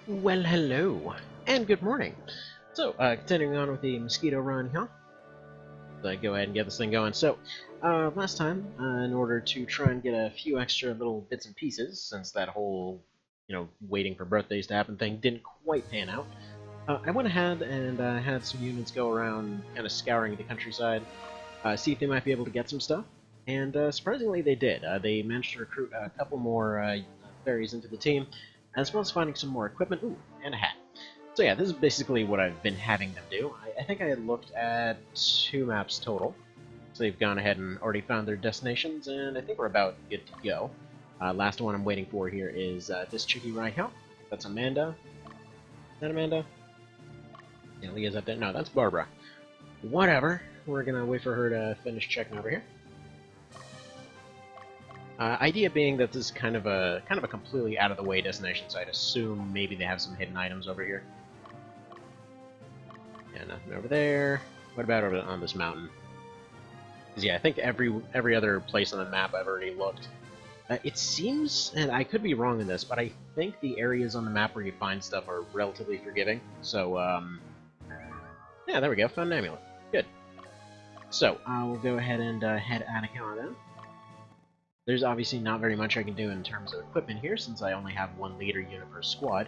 Well, hello, and good morning. So, continuing on with the Mosquito run here, let's go ahead and get this thing going. So, last time, in order to try and get a few extra little bits and pieces, since that whole, waiting for birthdays to happen thing didn't quite pan out, I went ahead and had some units go around, kind of scouring the countryside, see if they might be able to get some stuff. And surprisingly, they did. They managed to recruit a couple more fairies into the team, as well as finding some more equipment. Ooh, and a hat. So yeah, this is basically what I've been having them do. I think I had looked at 2 maps total. So they've gone ahead and already found their destinations, and I think we're about good to go. Last one I'm waiting for here is this chickie right here. That's Amanda. Is that Amanda? Yeah, Leah's up there. No, that's Barbara. Whatever. We're gonna wait for her to finish checking over here. Idea being that this is kind of a completely out of the way destination, so I'd assume maybe they have some hidden items over here. Yeah, nothing over there. What about over on this mountain? Because yeah, I think every other place on the map I've already looked. It seems, and I could be wrong in this, but I think the areas on the map where you find stuff are relatively forgiving. So, yeah, there we go. Found an amulet. Good. So, we'll go ahead and head out of here then. There's obviously not very much I can do in terms of equipment here, since I only have 1 leader unit per squad.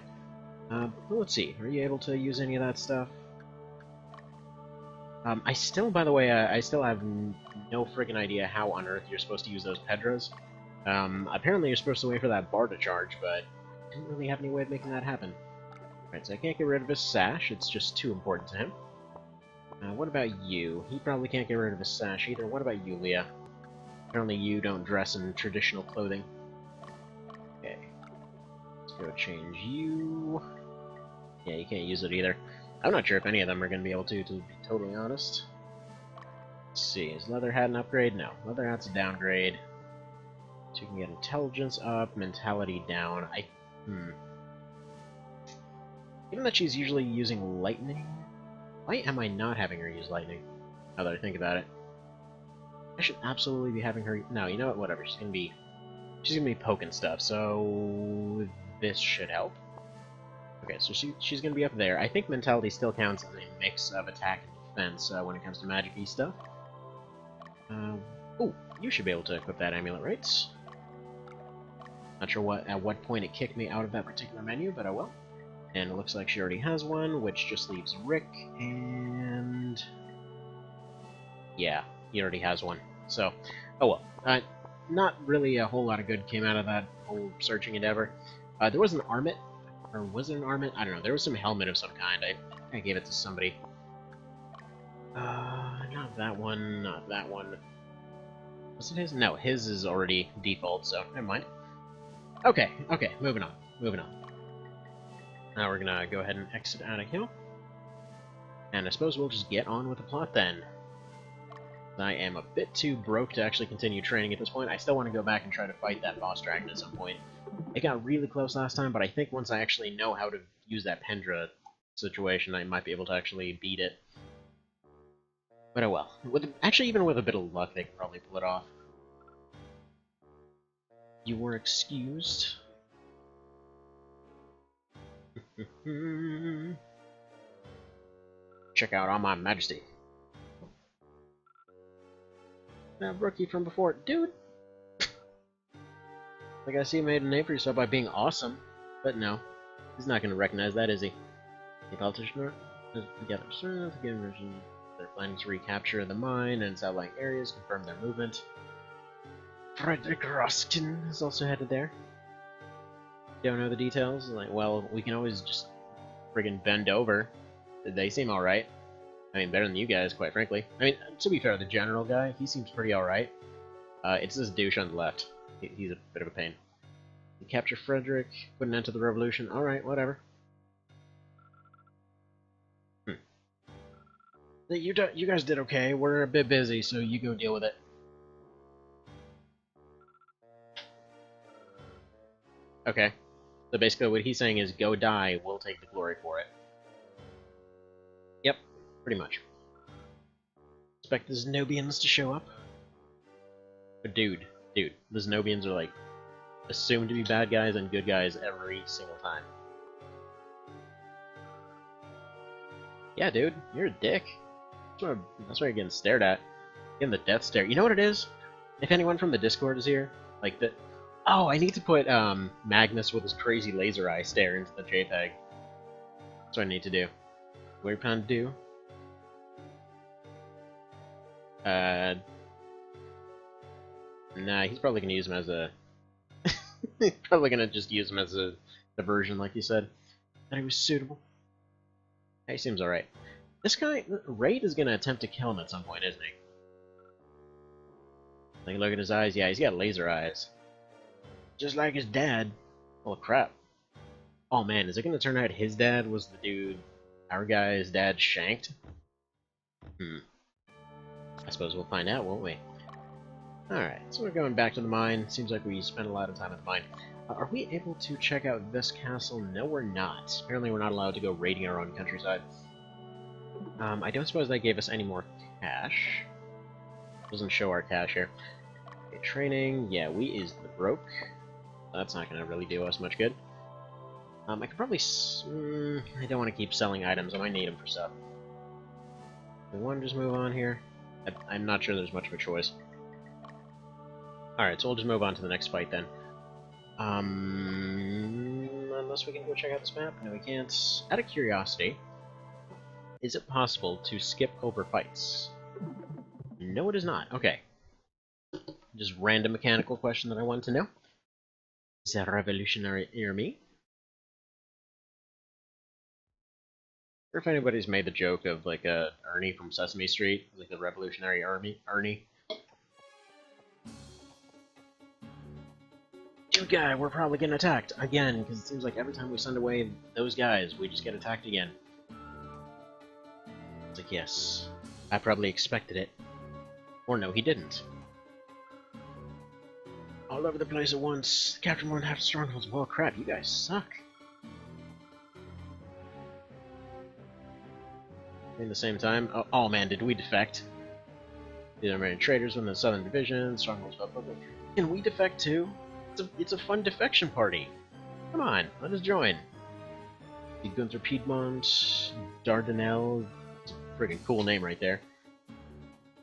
But let's see, are you able to use any of that stuff? I still, by the way, I still have no friggin' idea how on earth you're supposed to use those Pedras. Apparently you're supposed to wait for that bar to charge, but I didn't really have any way of making that happen. Right, so I can't get rid of his sash, it's just too important to him. What about you? He probably can't get rid of his sash either. What about you, Leah? Apparently you don't dress in traditional clothing. Okay. Let's go change you. Yeah, you can't use it either. I'm not sure if any of them are going to be able to be totally honest. Let's see, is Leather Hat an upgrade? No. Leather Hat's a downgrade. So you can get intelligence up, mentality down. Given that she's usually using lightning, why am I not having her use lightning? Now that I think about it. I should absolutely be having her... No, you know what? Whatever. She's gonna be poking stuff, so... this should help. Okay, so she's gonna be up there. I think mentality still counts as a mix of attack and defense when it comes to magic-y stuff. Oh, you should be able to equip that amulet, right? Not sure at what point it kicked me out of that particular menu, but I will. And it looks like she already has one, which just leaves Rick, and... yeah, he already has one. So, oh well. Not really a whole lot of good came out of that whole searching endeavor. There was an armet, or was it an armet? I don't know. There was some helmet of some kind. I gave it to somebody. Not that one, not that one. Was it his? No, his is already default, so never mind. Okay, moving on. Now we're gonna go ahead and exit out of here. And I suppose we'll just get on with the plot then. I am a bit too broke to actually continue training at this point. I still want to go back and try to fight that boss dragon at some point. It got really close last time, but I think once I actually know how to use that Pendra situation, I might be able to actually beat it. But oh well. Actually, even with a bit of luck, they can probably pull it off. You were excused. Check out on my majesty. That rookie from before. Dude! Like, I see you made a name for yourself by being awesome. But no. He's not going to recognize that, is he? The politician together. They're planning to recapture the mine and its outlying areas, confirm their movement. Frederick Roskin is also headed there. Don't know the details? Like, well, we can always just friggin' bend over. They seem alright. I mean, better than you guys, quite frankly. I mean, to be fair, the general guy, he seems pretty alright. It's this douche on the left. He's a bit of a pain. You capture Frederick, put an end to the revolution. Alright, whatever. You guys did okay. We're a bit busy, so you go deal with it. Okay. So basically what he's saying is, go die, we'll take the glory for it. Yep, pretty much. Expect the Zenobians to show up. But dude, the Zenobians are like assumed to be bad guys and good guys every single time. Yeah, dude, you're a dick. That's why you're getting stared at. Getting the death stare. You know what it is? If anyone from the Discord is here, like the... Oh, I need to put Magnus with his crazy laser eye stare into the JPEG. That's what I need to do. What are you planning to do? Nah, he's probably gonna use him as a... he's probably gonna just use him as a diversion, like you said. That he was suitable. He seems alright. This guy, Raid is gonna attempt to kill him at some point, isn't he? Like, look at his eyes. Yeah, he's got laser eyes. Just like his dad. Oh, crap. Oh, man, is it gonna turn out his dad was the dude our guy's dad shanked? I suppose we'll find out, won't we? Alright, so we're going back to the mine. Seems like we spent a lot of time at the mine. Are we able to check out this castle? No, we're not. Apparently we're not allowed to go raiding our own countryside. I don't suppose that gave us any more cash. Doesn't show our cash here. Okay, training. Yeah, we is the broke. That's not going to really do us much good. I could probably... I don't want to keep selling items. I might need them for stuff. We want to just move on here. I'm not sure there's much of a choice. Alright, so we'll just move on to the next fight then. Unless we can go check out this map? No, we can't. Out of curiosity, is it possible to skip over fights? No, it is not. Okay. Just random mechanical question that I wanted to know. Is that revolutionary army? Or if anybody's made the joke of like Ernie from Sesame Street, like the revolutionary army, Ernie. Dude guy, we're probably getting attacked again, because it seems like every time we send away those guys, we just get attacked again. It's like, yes, I probably expected it. Or no, he didn't. All over the place at once. Capture more than half the strongholds. Well, crap, you guys suck. At the same time, oh man, did we defect? The American traders win the Southern Division. Strongholds fell public. Can we defect too? It's a fun defection party. Come on, let us join. The Gunther Piedmont, Dardanelle. It's a freaking cool name right there.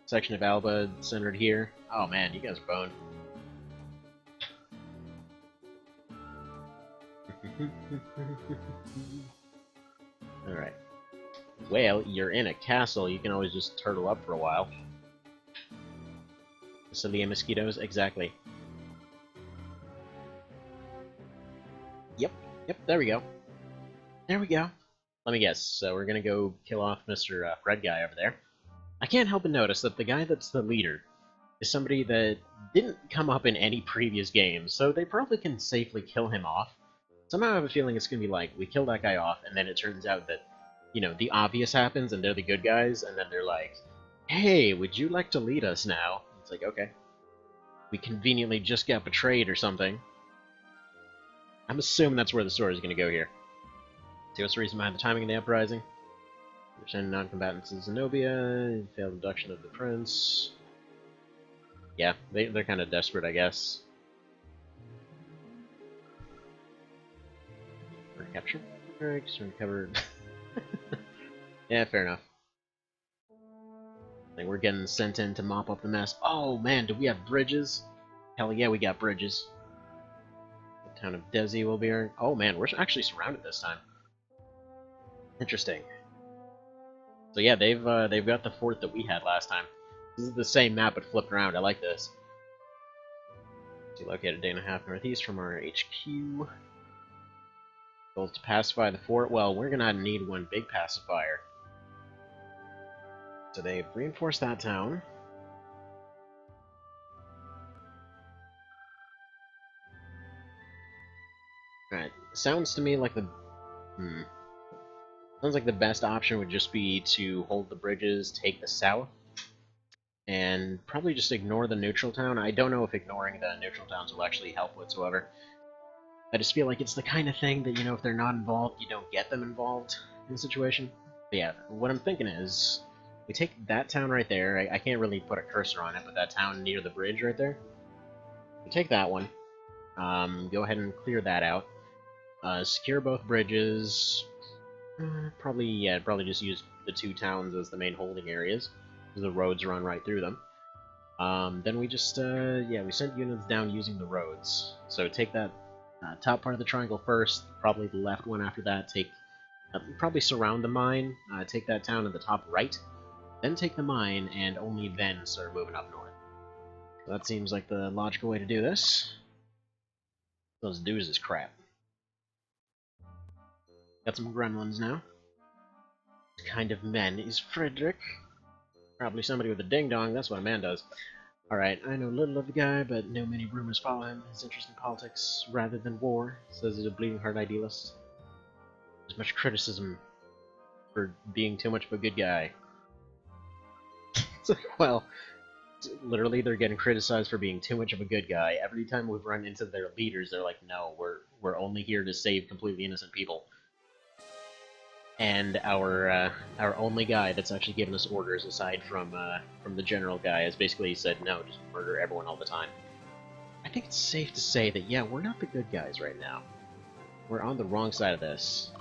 Section of Alba centered here. Oh man, you guys are boned. Alright. Well, you're in a castle, you can always just turtle up for a while. Facility mosquitoes, exactly. Yep, there we go. There we go. Let me guess, so we're gonna go kill off Mr. Fred guy over there. I can't help but notice that the guy that's the leader is somebody that didn't come up in any previous games, so they probably can safely kill him off. Somehow I have a feeling it's gonna be like, we kill that guy off, and then it turns out that, you know, the obvious happens, and they're the good guys, and then they're like, hey, would you like to lead us now? It's like, okay. We conveniently just got betrayed or something. I'm assuming that's where the story is going to go here. See, what's the reason behind the timing of the uprising? Sending non-combatants to Zenobia, failed abduction of the prince. Yeah, they're kind of desperate, I guess. Capture? Alright, just recovered. Yeah, fair enough. I think we're getting sent in to mop up the mess. Oh man, do we have bridges? Hell yeah, we got bridges. The town of Desi will be our... Oh man, we're actually surrounded this time. Interesting. So yeah, they've got the fort that we had last time. This is the same map but flipped around. I like this. See, located a day and a half northeast from our HQ. Goal to pacify the fort. Well, we're gonna need one big pacifier. So they've reinforced that town. Alright, sounds to me like the... Sounds like the best option would just be to hold the bridges, take the south, and probably just ignore the neutral town. I don't know if ignoring the neutral towns will actually help whatsoever. I just feel like it's the kind of thing that, you know, if they're not involved, you don't get them involved in the situation. But yeah, what I'm thinking is, we take that town right there. I can't really put a cursor on it, but that town near the bridge right there. We take that one. Go ahead and clear that out. Secure both bridges. Probably just use the two towns as the main holding areas, because the roads run right through them. Then we just, yeah, we sent units down using the roads. So take that top part of the triangle first, probably the left one after that, probably surround the mine, take that town at the top right, then take the mine, and only then start moving up north. So that seems like the logical way to do this. Those dudes is crap. Got some gremlins now. What kind of man is Frederick? Probably somebody with a ding-dong, that's what a man does. Alright, I know little of the guy, but know many rumors follow him. His interest in politics rather than war. Says he's a bleeding heart idealist. There's much criticism for being too much of a good guy. Well, literally they're getting criticized for being too much of a good guy. Every time we've run into their leaders, they're like, no, we're only here to save completely innocent people. And our only guy that's actually given us orders, aside from the general guy, has basically said, no, just murder everyone all the time. I think it's safe to say that, yeah, we're not the good guys right now. We're on the wrong side of this.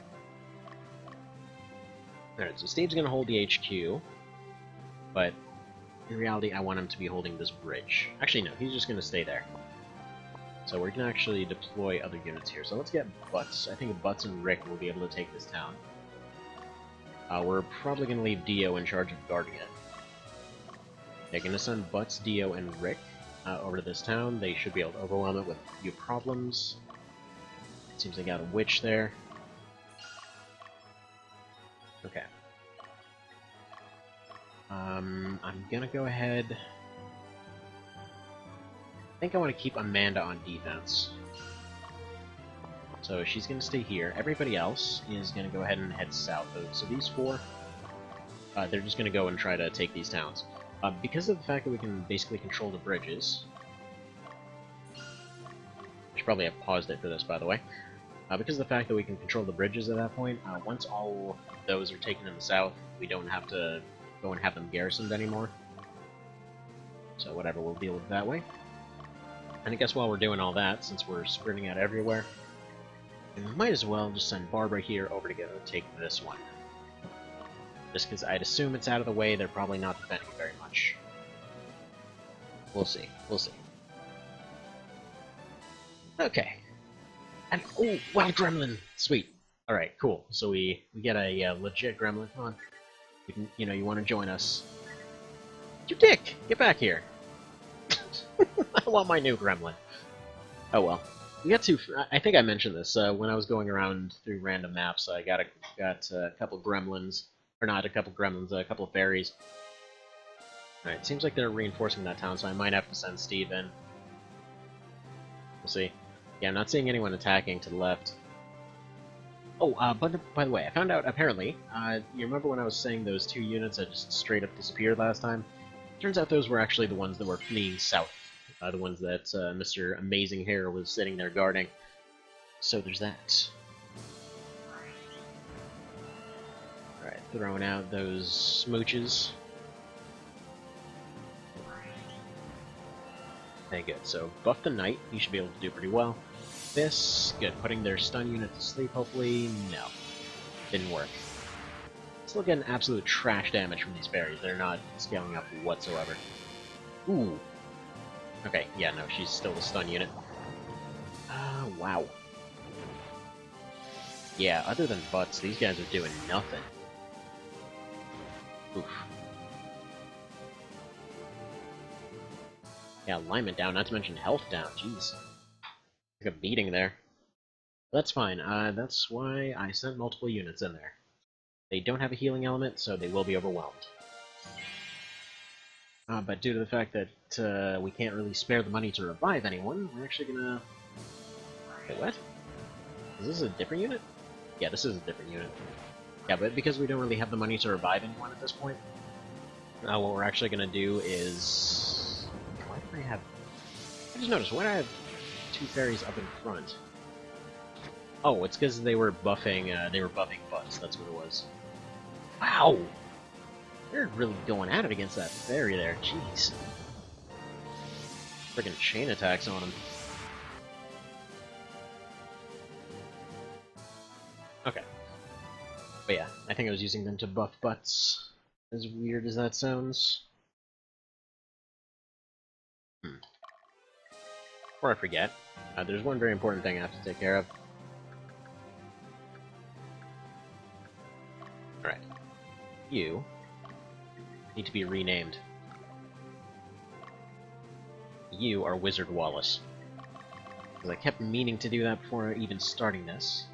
Alright, so Steve's gonna hold the HQ, but in reality, I want him to be holding this bridge. Actually, no, he's just gonna stay there. So we're gonna actually deploy other units here. So let's get Butts. I think Butts and Rick will be able to take this town. We're probably going to leave Dio in charge of guarding it. They're going to send Butts, Dio, and Rick over to this town. They should be able to overwhelm it with a few problems. It seems they got a witch there. Okay. I'm going to go ahead... I think I want to keep Amanda on defense. So she's going to stay here. Everybody else is going to go ahead and head south. So these four, they're just going to go and try to take these towns. Because of the fact that we can basically control the bridges... I should probably have paused it for this, by the way. Because of the fact that we can control the bridges at that point, once all those are taken in the south, we don't have to go and have them garrisoned anymore. So whatever, we'll deal with it that way. And I guess while we're doing all that, since we're spreading out everywhere, we might as well just send Barbara here over to go take this one. Just because I'd assume it's out of the way, they're probably not defending very much. We'll see. We'll see. Okay. And, oh, wild gremlin! Sweet. Alright, cool. So we get a legit gremlin. Come on. You want to join us. You dick! Get back here! I want my new gremlin. Oh well. We got two. I think I mentioned this when I was going around through random maps. I got a couple gremlins, or not a couple gremlins, a couple of fairies. All right, seems like they're reinforcing that town, so I might have to send Steve in. We'll see. Yeah, I'm not seeing anyone attacking to the left. Oh, but by the way, I found out apparently. You remember when I was saying those two units had just straight up disappeared last time? Turns out those were actually the ones that were fleeing south. The ones that Mr. Amazing Hair was sitting there guarding. So there's that. Alright, throwing out those smooches. Okay, good. So buff the Knight, he should be able to do pretty well. This, good. Putting their stun unit to sleep, hopefully. No. Didn't work. Still getting absolute trash damage from these fairies. They're not scaling up whatsoever. Ooh. Okay, yeah, no, she's still the stun unit. Wow. Yeah, other than Butts, these guys are doing nothing. Oof. Yeah, alignment down, not to mention health down, jeez. Like a beating there. That's fine, that's why I sent multiple units in there. They don't have a healing element, so they will be overwhelmed. But due to the fact that we can't really spare the money to revive anyone, we're actually gonna... Wait, what? Is this a different unit? Yeah, this is a different unit. Yeah, but because we don't really have the money to revive anyone at this point, what we're actually gonna do is... Why do I have... I just noticed, why do I have two fairies up in front? Oh, it's because they were buffing Butts, that's what it was. Wow! They're really going at it against that fairy there, jeez. Friggin' chain attacks on him. Okay. But yeah, I think I was using them to buff butts. As weird as that sounds. Before I forget, there's one very important thing I have to take care of. Alright. You need to be renamed. You are Wizard Wallace. Because I kept meaning to do that before even starting this.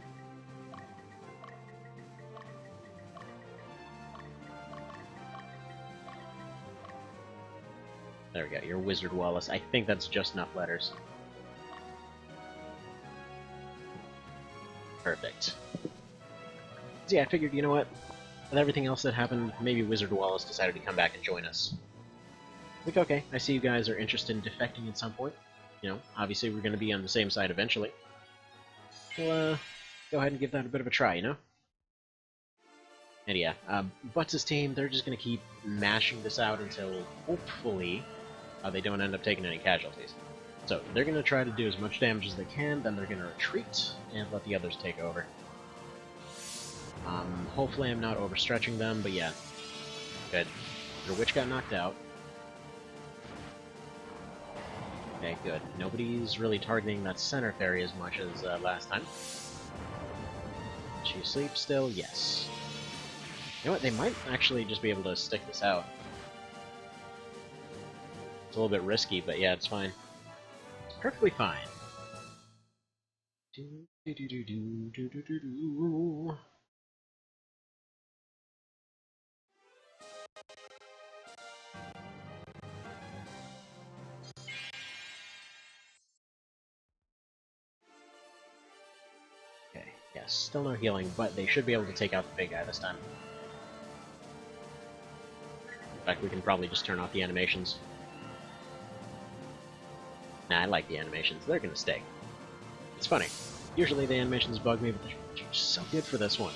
There we go, you're Wizard Wallace. I think that's just enough letters. Perfect. So yeah, I figured, you know what? With everything else that happened, maybe Wizard Wallace decided to come back and join us. Like, okay, I see you guys are interested in defecting at some point. You know, obviously we're going to be on the same side eventually. We'll, go ahead and give that a bit of a try, you know? And yeah, Butts' team, they're just going to keep mashing this out until, hopefully, they don't end up taking any casualties. So, they're going to try to do as much damage as they can, then they're going to retreat, and let the others take over. Hopefully I'm not overstretching them, but yeah. Good. Their witch got knocked out. Okay, good. Nobody's really targeting that center fairy as much as last time. She asleep still? Yes. You know what, they might actually just be able to stick this out. It's a little bit risky, but yeah, it's fine. It's perfectly fine. Okay, yes, still no healing, but they should be able to take out the big guy this time. In fact, we can probably just turn off the animations. Nah, I like the animations. They're gonna stay. It's funny. Usually the animations bug me, but they're just so good for this one.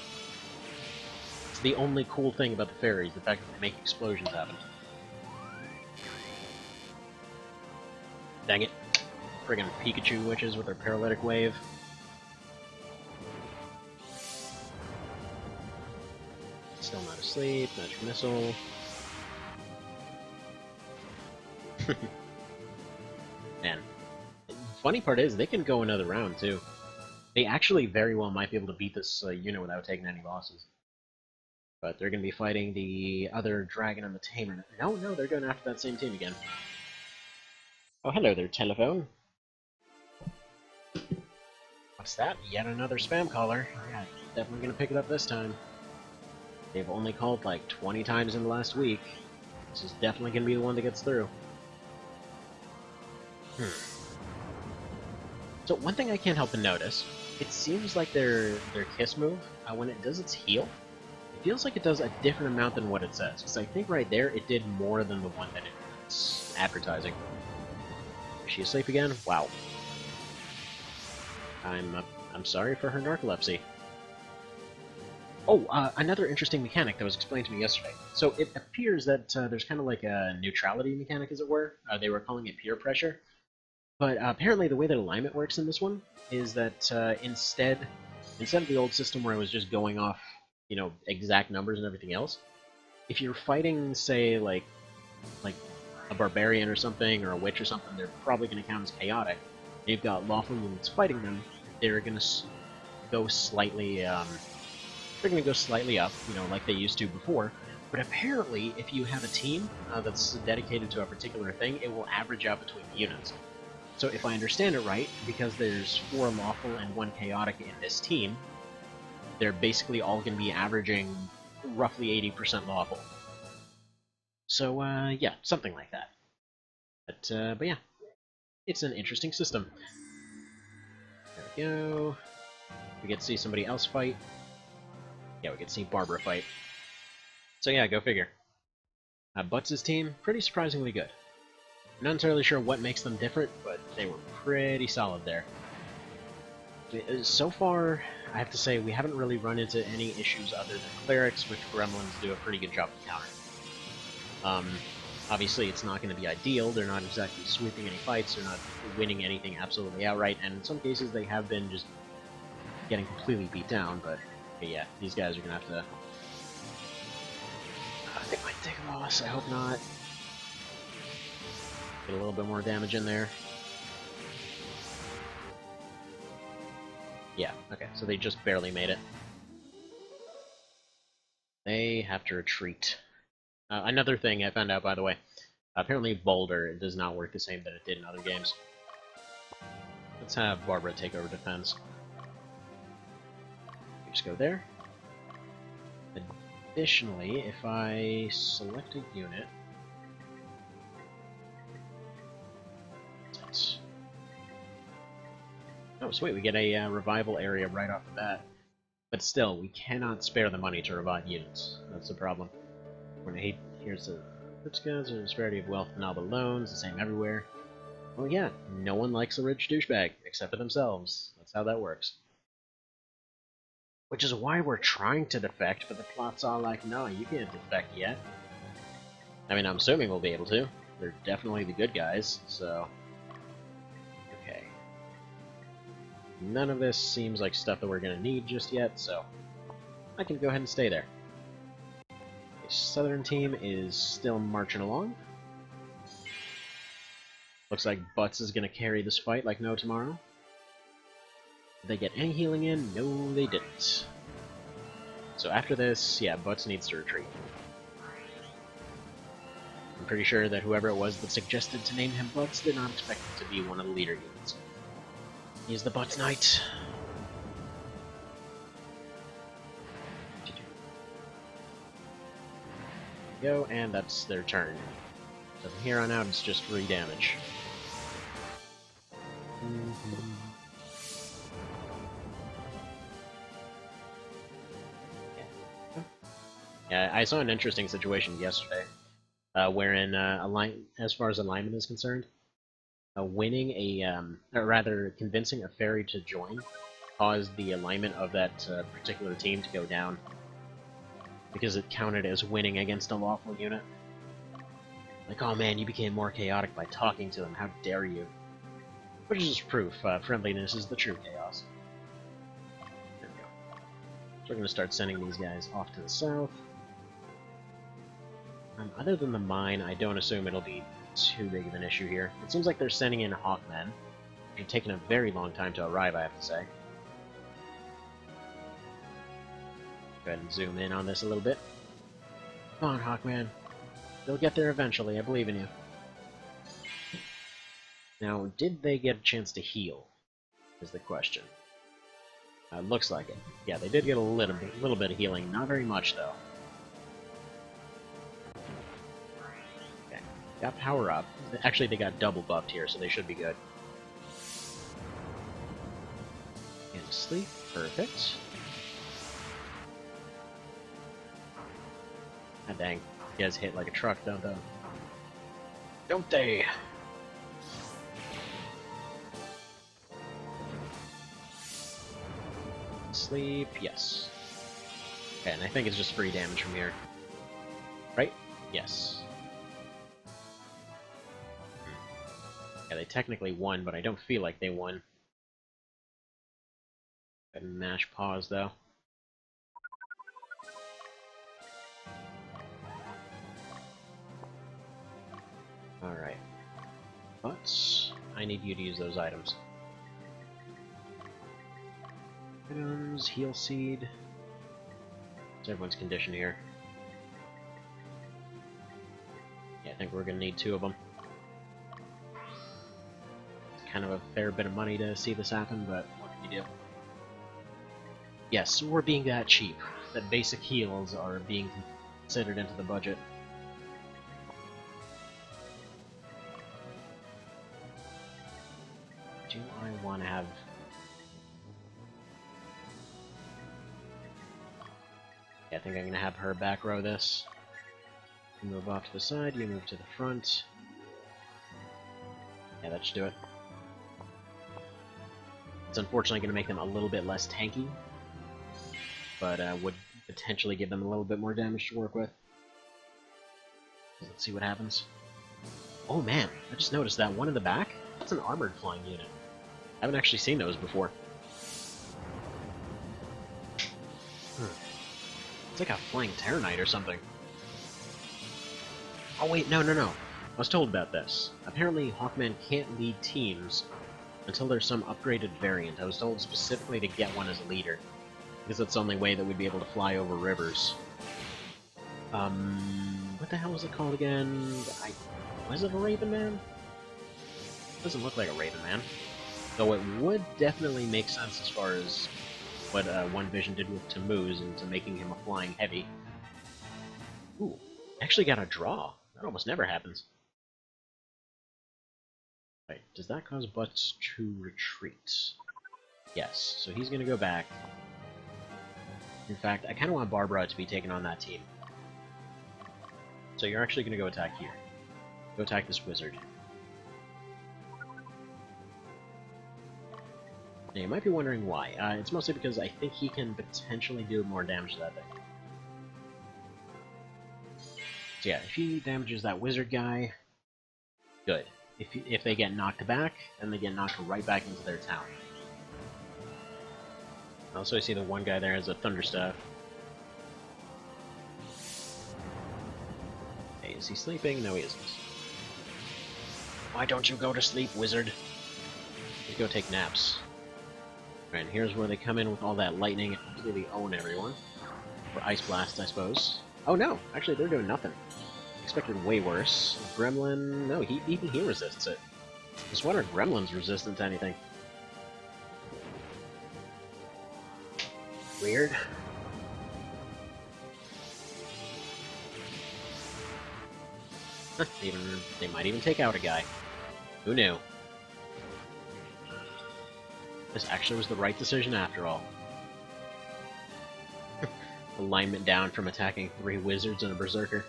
It's the only cool thing about the fairies, the fact that they make explosions happen. Dang it. Friggin' Pikachu witches with their paralytic wave. Still not asleep, magic missile. Man. The funny part is, they can go another round, too. They actually very well might be able to beat this unit without taking any losses. But they're going to be fighting the other dragon and the tamer. No, they're going after that same team again. Oh, hello there, telephone. What's that? Yet another spam caller. Yeah, definitely going to pick it up this time. They've only called like 20 times in the last week. This is definitely going to be the one that gets through. So one thing I can't help but notice, it seems like their kiss move, when it does its heal, it feels like it does a different amount than what it says. Because I think right there it did more than the one that it's advertising. Is she asleep again? Wow. I'm sorry for her narcolepsy. Oh, another interesting mechanic that was explained to me yesterday. So it appears that there's kind of like a neutrality mechanic, as it were. They were calling it peer pressure. But apparently the way that alignment works in this one is that instead of the old system where it was just going off, you know, exact numbers and everything else, if you're fighting, say, like a barbarian or something, or a witch or something, they're probably going to count as chaotic. You've got lawful units fighting them, they're going to go slightly, they're going to go slightly up, you know, like they used to before. But apparently, if you have a team that's dedicated to a particular thing, it will average out between the units. So if I understand it right, because there's 4 lawful and 1 chaotic in this team, they're basically all going to be averaging roughly 80% lawful. So, yeah, something like that. But yeah, it's an interesting system. There we go. We get to see somebody else fight. Yeah, we get to see Barbara fight. So yeah, go figure. Butts' team, pretty surprisingly good. I'm not entirely sure what makes them different, but they were pretty solid there. So far, I have to say, we haven't really run into any issues other than clerics, which Gremlins do a pretty good job of countering. Obviously, it's not going to be ideal. They're not exactly sweeping any fights. They're not winning anything absolutely outright, and in some cases, they have been just getting completely beat down, but But yeah, these guys are gonna have to... they might take a loss, I hope not. Get a little bit more damage in there. Yeah, okay, so they just barely made it. They have to retreat. Another thing I found out, by the way, apparently Boulder does not work the same that it did in other games. Let's have Barbara take over defense. Just go there. Additionally, if I select a unit... Oh, sweet, we get a revival area right off the bat. But still, we cannot spare the money to revive units. That's the problem. We're gonna hate... Here's the... Rich guys are disparity of wealth and all the loans, the same everywhere. Well, yeah, no one likes a rich douchebag, except for themselves. That's how that works. Which is why we're trying to defect, but the plot's all like, no, you can't defect yet. I mean, I'm assuming we'll be able to. They're definitely the good guys, so... Okay. None of this seems like stuff that we're gonna need just yet, so... I can go ahead and stay there. The southern team is still marching along. Looks like Butts is gonna carry this fight like no tomorrow. Did they get any healing in? No, they didn't. So after this, yeah, Butts needs to retreat. I'm pretty sure that whoever it was that suggested to name him Butts did not expect him to be one of the leader units. He's the Butts Knight. Go, and that's their turn. So from here on out, it's just free damage. Yeah, I saw an interesting situation yesterday, wherein as far as alignment is concerned, winning or rather convincing a fairy to join caused the alignment of that particular team to go down, because it counted as winning against a lawful unit. Like, oh man, you became more chaotic by talking to them, how dare you? Which is just proof, friendliness is the true chaos. There we go. So we're going to start sending these guys off to the south. Other than the mine, I don't assume it'll be too big of an issue here. It seems like they're sending in Hawkmen, which have taken a very long time to arrive, I have to say. Go ahead and zoom in on this a little bit. Come on, Hawkman. They'll get there eventually, I believe in you. Now, did they get a chance to heal? Is the question. Looks like it. Yeah, they did get a little bit of healing. Not very much, though. Okay, got power up. Actually, they got double buffed here, so they should be good. And sleep. Perfect. Ah, dang. You guys hit like a truck, don't they? Don't they? Sleep, yes. Okay, and I think it's just free damage from here. Right? Yes. Yeah, they technically won, but I don't feel like they won. Go ahead and mash pause, though. Alright. But I need you to use those items. Items, heal seed. What's everyone's condition here? Yeah, I think we're gonna need 2 of them. It's kind of a fair bit of money to see this happen, but what can you do? Yes, we're being that cheap. That basic heals are being considered into the budget. Do I want to have... Yeah, I think I'm going to have her back row this. You move off to the side, you move to the front. Yeah, that should do it. It's unfortunately going to make them a little bit less tanky, but would potentially give them a little bit more damage to work with. Let's see what happens. Oh man, I just noticed that one in the back? That's an armored flying unit. I haven't actually seen those before. like a flying Terror Knight or something. Oh wait, no. I was told about this. Apparently, Hawkman can't lead teams until there's some upgraded variant. I was told specifically to get one as a leader, because that's the only way that we'd be able to fly over rivers. What the hell was it called again? Was it a Raven Man? Doesn't look like a Raven Man. Though it would definitely make sense as far as what One Vision did with Tammuz into making him a flying heavy. Ooh, actually got a draw. That almost never happens. Wait, does that cause Butts to retreat? Yes, so he's gonna go back. In fact, I kinda want Barbara to be taken on that team. So you're actually gonna go attack here. Go attack this wizard. Now, you might be wondering why. It's mostly because I think he can potentially do more damage to that thing. So yeah, if he damages that wizard guy, good. If they get knocked back, then they get knocked right back into their town. Also, I see the one guy there has a thunder staff. Hey, is he sleeping? No, he isn't. Why don't you go to sleep, wizard? You go take naps. Right, here's where they come in with all that lightning and completely own everyone. For Ice Blast, I suppose. Oh no! Actually, they're doing nothing. Expected way worse. Gremlin... no, even he resists it. I was wondering if Gremlin's resistant to anything. Weird. They might even take out a guy. Who knew? This actually was the right decision after all. Alignment down from attacking 3 wizards and a berserker.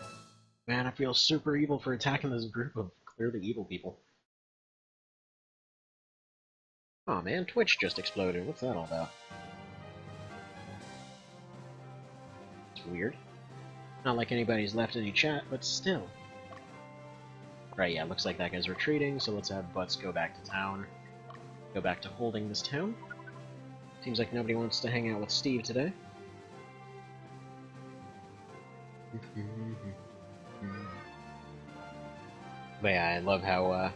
Man, I feel super evil for attacking this group of clearly evil people. Aw oh, man, Twitch just exploded. What's that all about? It's weird. Not like anybody's left any chat, but still. Right, yeah, looks like that guy's retreating, so let's have Butts go back to town. Go back to holding this town. Seems like nobody wants to hang out with Steve today. But yeah, I love how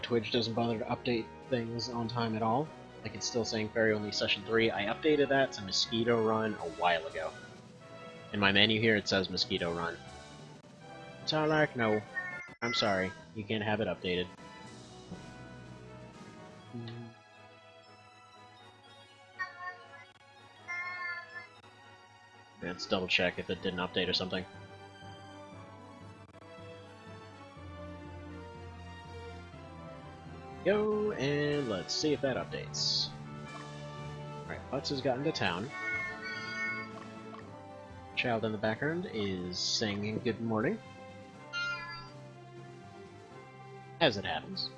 Twitch doesn't bother to update things on time at all. Like it's still saying Fairy Only Session 3. I updated that to Mosquito Run a while ago. In my menu here it says Mosquito Run. Tarlac, no. I'm sorry. You can't have it updated. Let's double check if it didn't update or something. Go, and let's see if that updates. Alright, Butts has gotten to town. Child in the background is saying good morning. As it happens.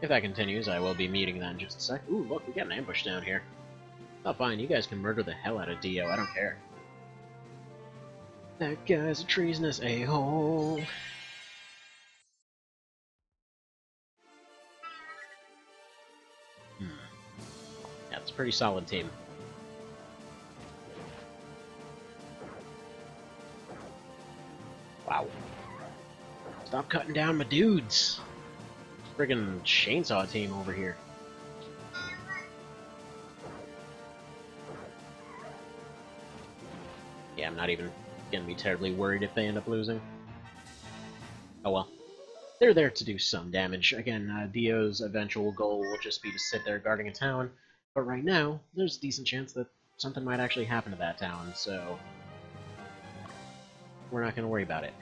If that continues, I will be meeting that in just a sec. Ooh, look, we got an ambush down here. Oh, fine, you guys can murder the hell out of Dio, I don't care. That guy's a treasonous a-hole. Yeah, it's a pretty solid team. Wow. Stop cutting down my dudes! Friggin' chainsaw team over here. Yeah, I'm not even gonna be terribly worried if they end up losing. Oh well. They're there to do some damage. Again, Dio's eventual goal will just be to sit there guarding a town, but right now, there's a decent chance that something might actually happen to that town, so we're not gonna worry about it.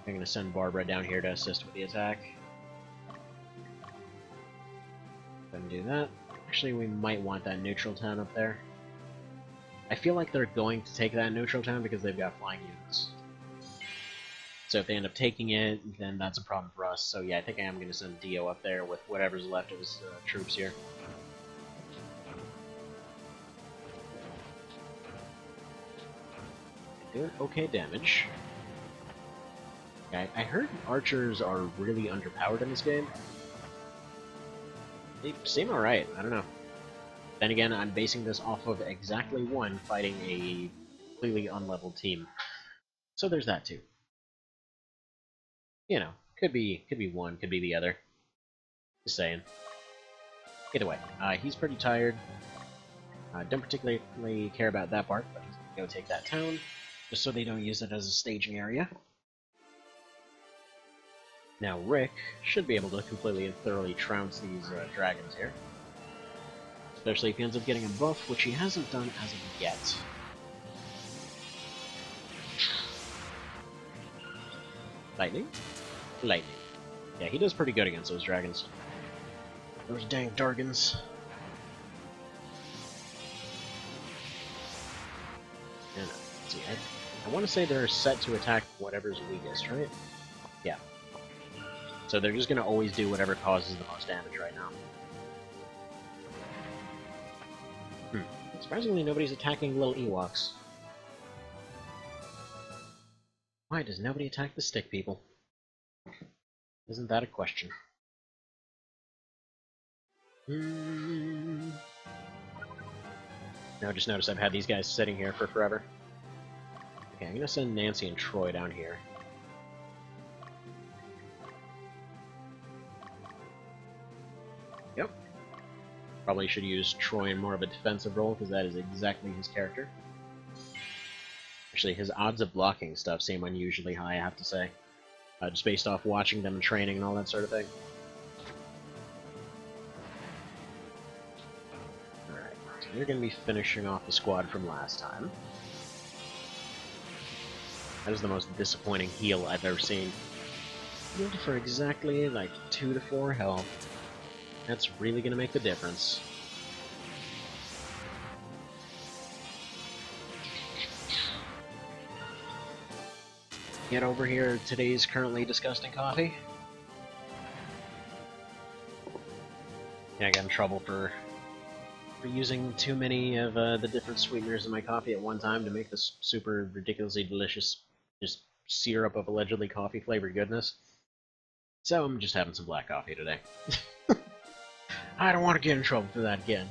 I'm gonna send Barbara down here to assist with the attack. Go ahead and do that. Actually, we might want that neutral town up there. I feel like they're going to take that neutral town because they've got flying units. So if they end up taking it, then that's a problem for us. So yeah, I think I am going to send Dio up there with whatever's left of his troops here. Doing okay damage. Okay, I heard archers are really underpowered in this game. They seem alright, I don't know. Then again, I'm basing this off of exactly one fighting a completely unleveled team. So there's that too. You know, could be one, could be the other. Just saying. Either way, he's pretty tired. Don't particularly care about that part, but he's gonna go take that town, just so they don't use it as a staging area. Now Rick should be able to completely and thoroughly trounce these dragons here. Especially if he ends up getting a buff, which he hasn't done as of yet. Lightning? Lightning. Yeah, he does pretty good against those dragons. Those dang Dargans. And, let's see, I want to say they're set to attack whatever's weakest, right? Yeah. So they're just going to always do whatever causes the most damage right now. Surprisingly, nobody's attacking little Ewoks. Why does nobody attack the stick people? Isn't that a question? Now just notice I've had these guys sitting here for forever. Okay, I'm gonna send Nancy and Troy down here. Yep. Probably should use Troy in more of a defensive role, because that is exactly his character. Actually, his odds of blocking stuff seem unusually high, I have to say. Just based off watching them and training and all that sort of thing. Alright, so you're going to be finishing off the squad from last time. That is the most disappointing heal I've ever seen. Healed for exactly, like, 2 to 4 health. That's really going to make the difference. Get over here today's currently disgusting coffee. Yeah, I got in trouble for using too many of the different sweeteners in my coffee at one time to make this super ridiculously delicious just syrup of allegedly coffee-flavored goodness. So I'm just having some black coffee today. I don't want to get in trouble for that again.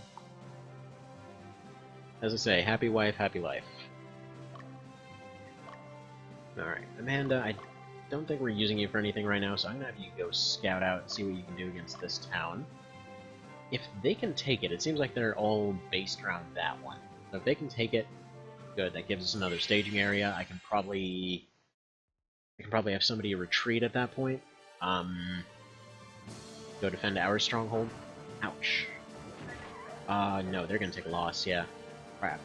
As I say, happy wife, happy life. Alright, Amanda, I don't think we're using you for anything right now, so I'm gonna have you go scout out and see what you can do against this town. If they can take it, it seems like they're all based around that one. So if they can take it, good, that gives us another staging area. I can probably have somebody retreat at that point. Go defend our stronghold. Ouch. No, they're gonna take a loss, yeah. Crap.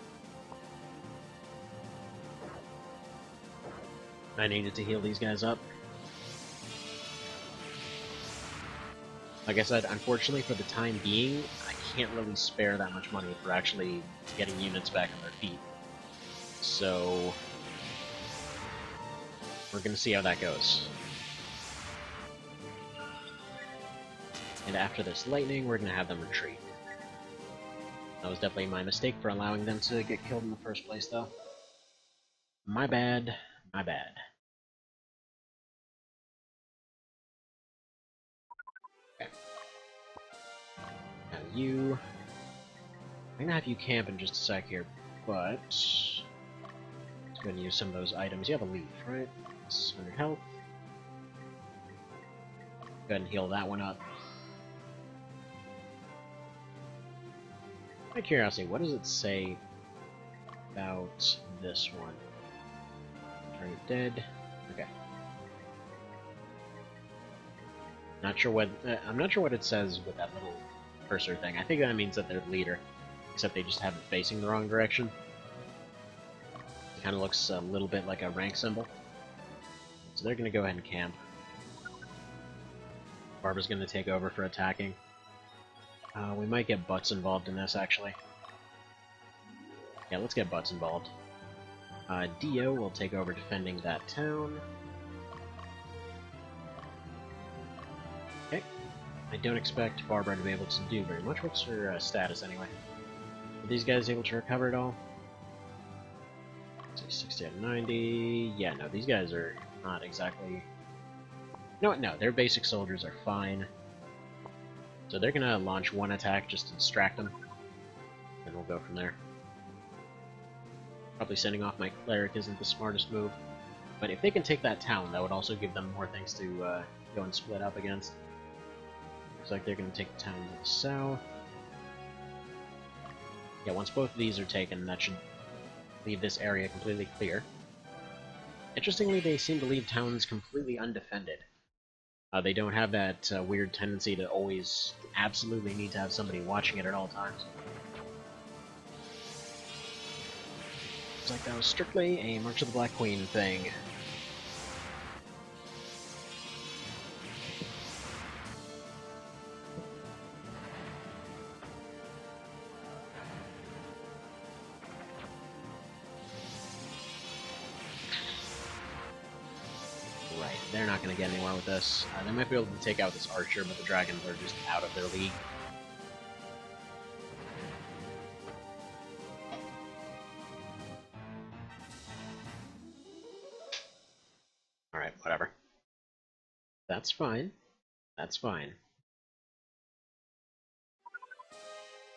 I needed to heal these guys up. Like I said, unfortunately for the time being, I can't really spare that much money for actually getting units back on their feet. So we're gonna see how that goes. And after this lightning, we're gonna have them retreat. That was definitely my mistake for allowing them to get killed in the first place, though. My bad. My bad. Okay. Now you... I'm gonna have you camp in just a sec here, but... let's go ahead and use some of those items. You have a leaf, right? 100 health. Go ahead and heal that one up. Out of curiosity, what does it say about this one? Target dead. Okay. Not sure what I'm not sure what it says with that little cursor thing. I think that means that they're the leader, except they just have it facing the wrong direction. It kind of looks a little bit like a rank symbol. So they're going to go ahead and camp. Barbara's going to take over for attacking. We might get Butts involved in this, actually. Yeah, let's get Butts involved. Dio will take over defending that town. Okay. I don't expect Barbara to be able to do very much. What's her status, anyway? Are these guys able to recover at all? Let's see, 60 out of 90... Yeah, no, these guys are not exactly... No, their basic soldiers are fine. So they're gonna launch one attack just to distract them. and we'll go from there. Probably sending off my cleric isn't the smartest move, but if they can take that town, that would also give them more things to go and split up against. Looks like they're going to take the town to the south. Yeah, once both of these are taken, that should leave this area completely clear. Interestingly, they seem to leave towns completely undefended. They don't have that weird tendency to always absolutely need to have somebody watching it at all times. Looks like that was strictly a March of the Black Queen thing. Right, they're not going to get anywhere with this. They might be able to take out this archer, but the dragons are just out of their league. Alright, whatever. That's fine. That's fine.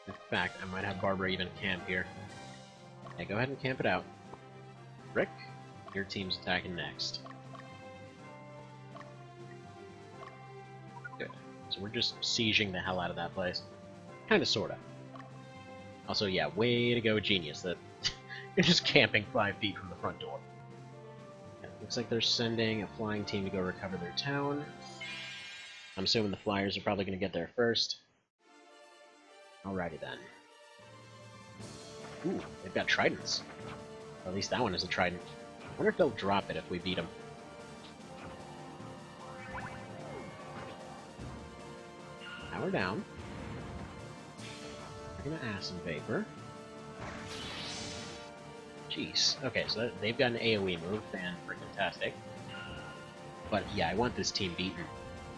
In fact, I might have Barbara even camp here. Yeah, go ahead and camp it out. Rick, your team's attacking next. Good. So we're just sieging the hell out of that place. Kinda, sorta. Also, yeah, way to go, genius, that you're just camping 5 feet from the front door. Yeah, looks like they're sending a flying team to go recover their town. I'm assuming the flyers are probably going to get there first. Alrighty then. Ooh, they've got tridents. Or at least that one is a trident. I wonder if they'll drop it if we beat them. Now we're down. We're gonna acid vapor. Jeez. Okay, so they've got an AoE move, fan-freaking-tastic. But yeah, I want this team beaten.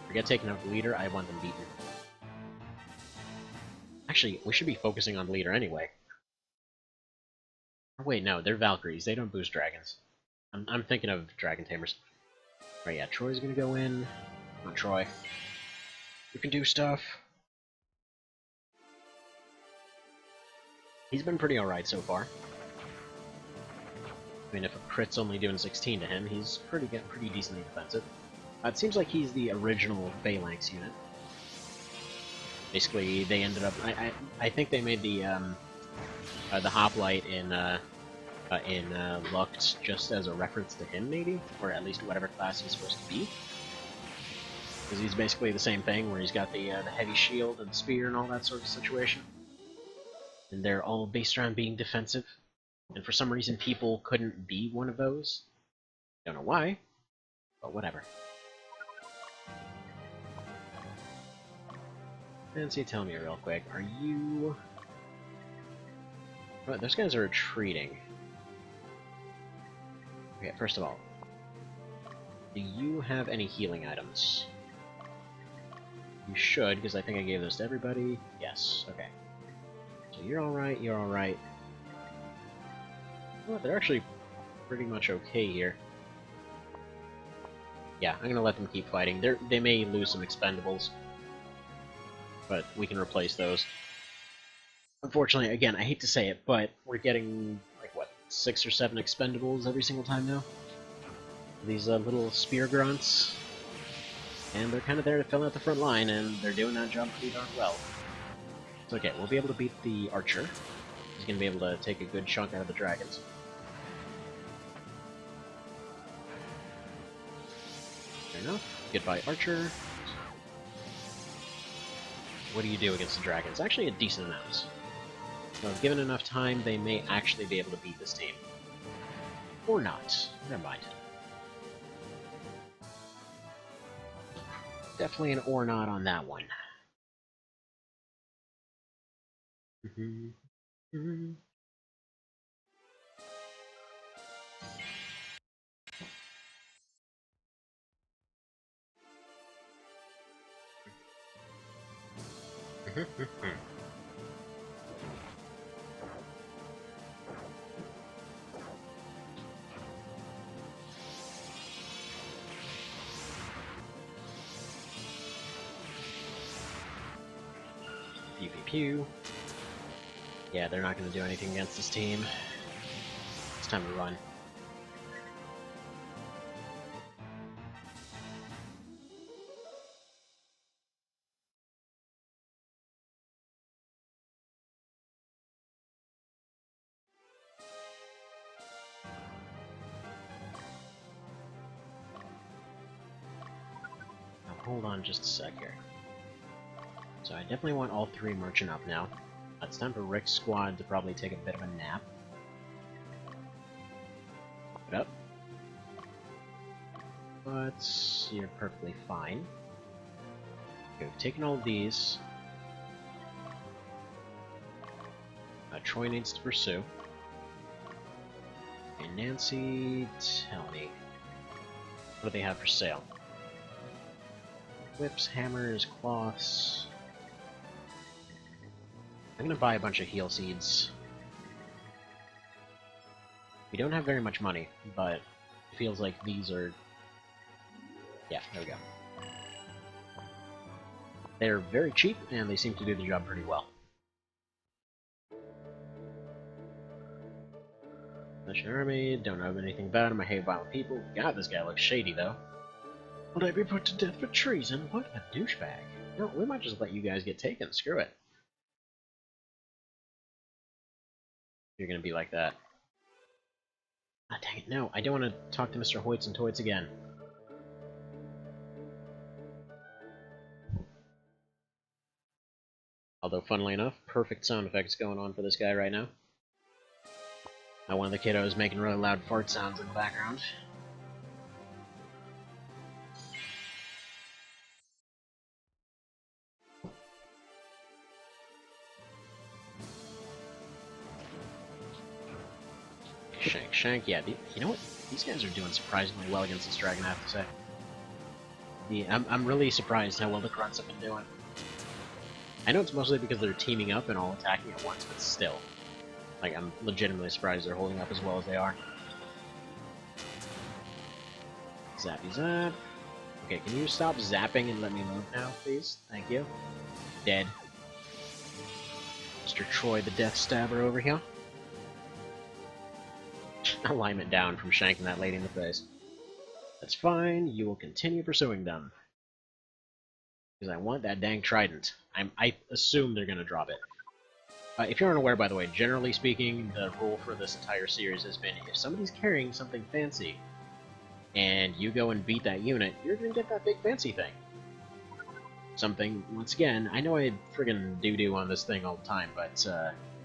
Forget taking out the leader, I want them beaten. Actually, we should be focusing on the leader anyway. Oh, wait, no, they're Valkyries. They don't boost dragons. I'm thinking of Dragon Tamers. Right, yeah, Troy's gonna go in. Not Troy. You can do stuff. He's been pretty alright so far. I mean, if a crit's only doing 16 to him, he's pretty decently defensive. It seems like he's the original Phalanx unit. Basically, they ended up. I think they made the hoplite in Lucht just as a reference to him, maybe, or at least whatever class he's supposed to be. Because he's basically the same thing, where he's got the heavy shield and spear and all that sort of situation. And they're all based around being defensive. And for some reason, people couldn't be one of those. Don't know why, but whatever. Nancy, tell me real quick, are you... Well, those guys are retreating. Okay, first of all, do you have any healing items? You should, because I think I gave those to everybody. Yes, okay. So you're alright, you're alright. Well, they're actually pretty much okay here. Yeah, I'm gonna let them keep fighting. They may lose some expendables, but we can replace those. Unfortunately, again, I hate to say it, but we're getting, like, what, 6 or 7 expendables every single time now? These little spear grunts. And they're kind of there to fill out the front line, and they're doing that job pretty darn well. It's okay, we'll be able to beat the archer. He's going to be able to take a good chunk out of the dragons. Fair enough. Goodbye, archer. What do you do against the dragons? Actually, a decent amount. So, given enough time, they may actually be able to beat this team. Or not. Never mind. Definitely an or not on that one. Pew pew pew. Yeah, they're not going to do anything against this team. It's time to run. Now, hold on just a sec here. So I definitely want all three merchant up now. It's time for Rick's squad to probably take a bit of a nap. It up. But you're perfectly fine. Okay, we've taken all of these. Troy needs to pursue. Okay, Nancy, tell me. What do they have for sale? Whips, hammers, cloths. I'm gonna buy a bunch of heal seeds. We don't have very much money, but it feels like these are... Yeah, there we go. They're very cheap, and they seem to do the job pretty well. Mission army, don't know anything about him, I hate violent people. God, this guy looks shady, though. Would I be put to death for treason? What a douchebag. No, we might just let you guys get taken, screw it. You're gonna be like that. Ah, dang it, no, I don't want to talk to Mr. Hoyts and Toits again. Although, funnily enough, perfect sound effects going on for this guy right now. One of the kiddos making really loud fart sounds in the background. Shank, yeah, you know what? These guys are doing surprisingly well against this dragon, I have to say. I'm really surprised how well the Grunts have been doing. I know it's mostly because they're teaming up and all attacking at once, but still. Like, I'm legitimately surprised they're holding up as well as they are. Zappy zap. Okay, can you stop zapping and let me move now, please? Thank you. Dead. Mr. Troy the Death Stabber over here. Alignment down from shanking that lady in the face. That's fine, you will continue pursuing them. Because I want that dang trident. I assume they're gonna drop it. If you're unaware, by the way, generally speaking, the rule for this entire series has been if somebody's carrying something fancy, and you go and beat that unit, you're gonna get that big fancy thing. Something, once again, I know I friggin' doo-doo on this thing all the time, but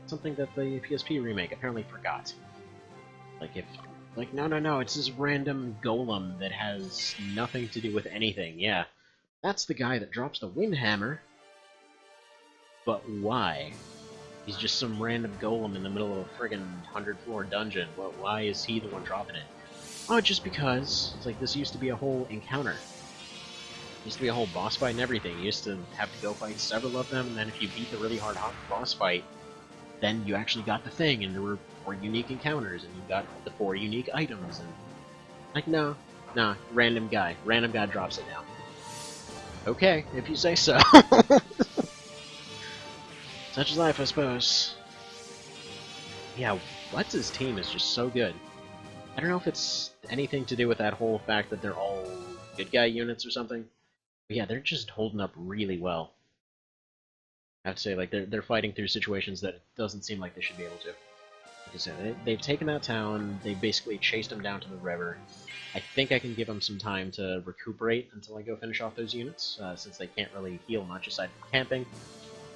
something that the PSP remake apparently forgot. Like, no, it's this random golem that has nothing to do with anything, yeah. That's the guy that drops the Windhammer, but why? He's just some random golem in the middle of a friggin' 100-floor dungeon. Well, why is he the one dropping it? Oh, just because. It's like, this used to be a whole encounter. It used to be a whole boss fight and everything. You used to have to go fight several of them, and then if you beat the really hard boss fight, then you actually got the thing, and there were 4 unique encounters, and you got the 4 unique items, and... Like, no. Nah, random guy. Random guy drops it now. Okay, if you say so. Such is life, I suppose. Yeah, What's team is just so good. I don't know if it's anything to do with that whole fact that they're all good guy units or something. But yeah, they're just holding up really well. I have to say, like, they're fighting through situations that it doesn't seem like they should be able to. Like I said, they've taken that town, they basically chased them down to the river. I think I can give them some time to recuperate until I go finish off those units, since they can't really heal much aside from camping.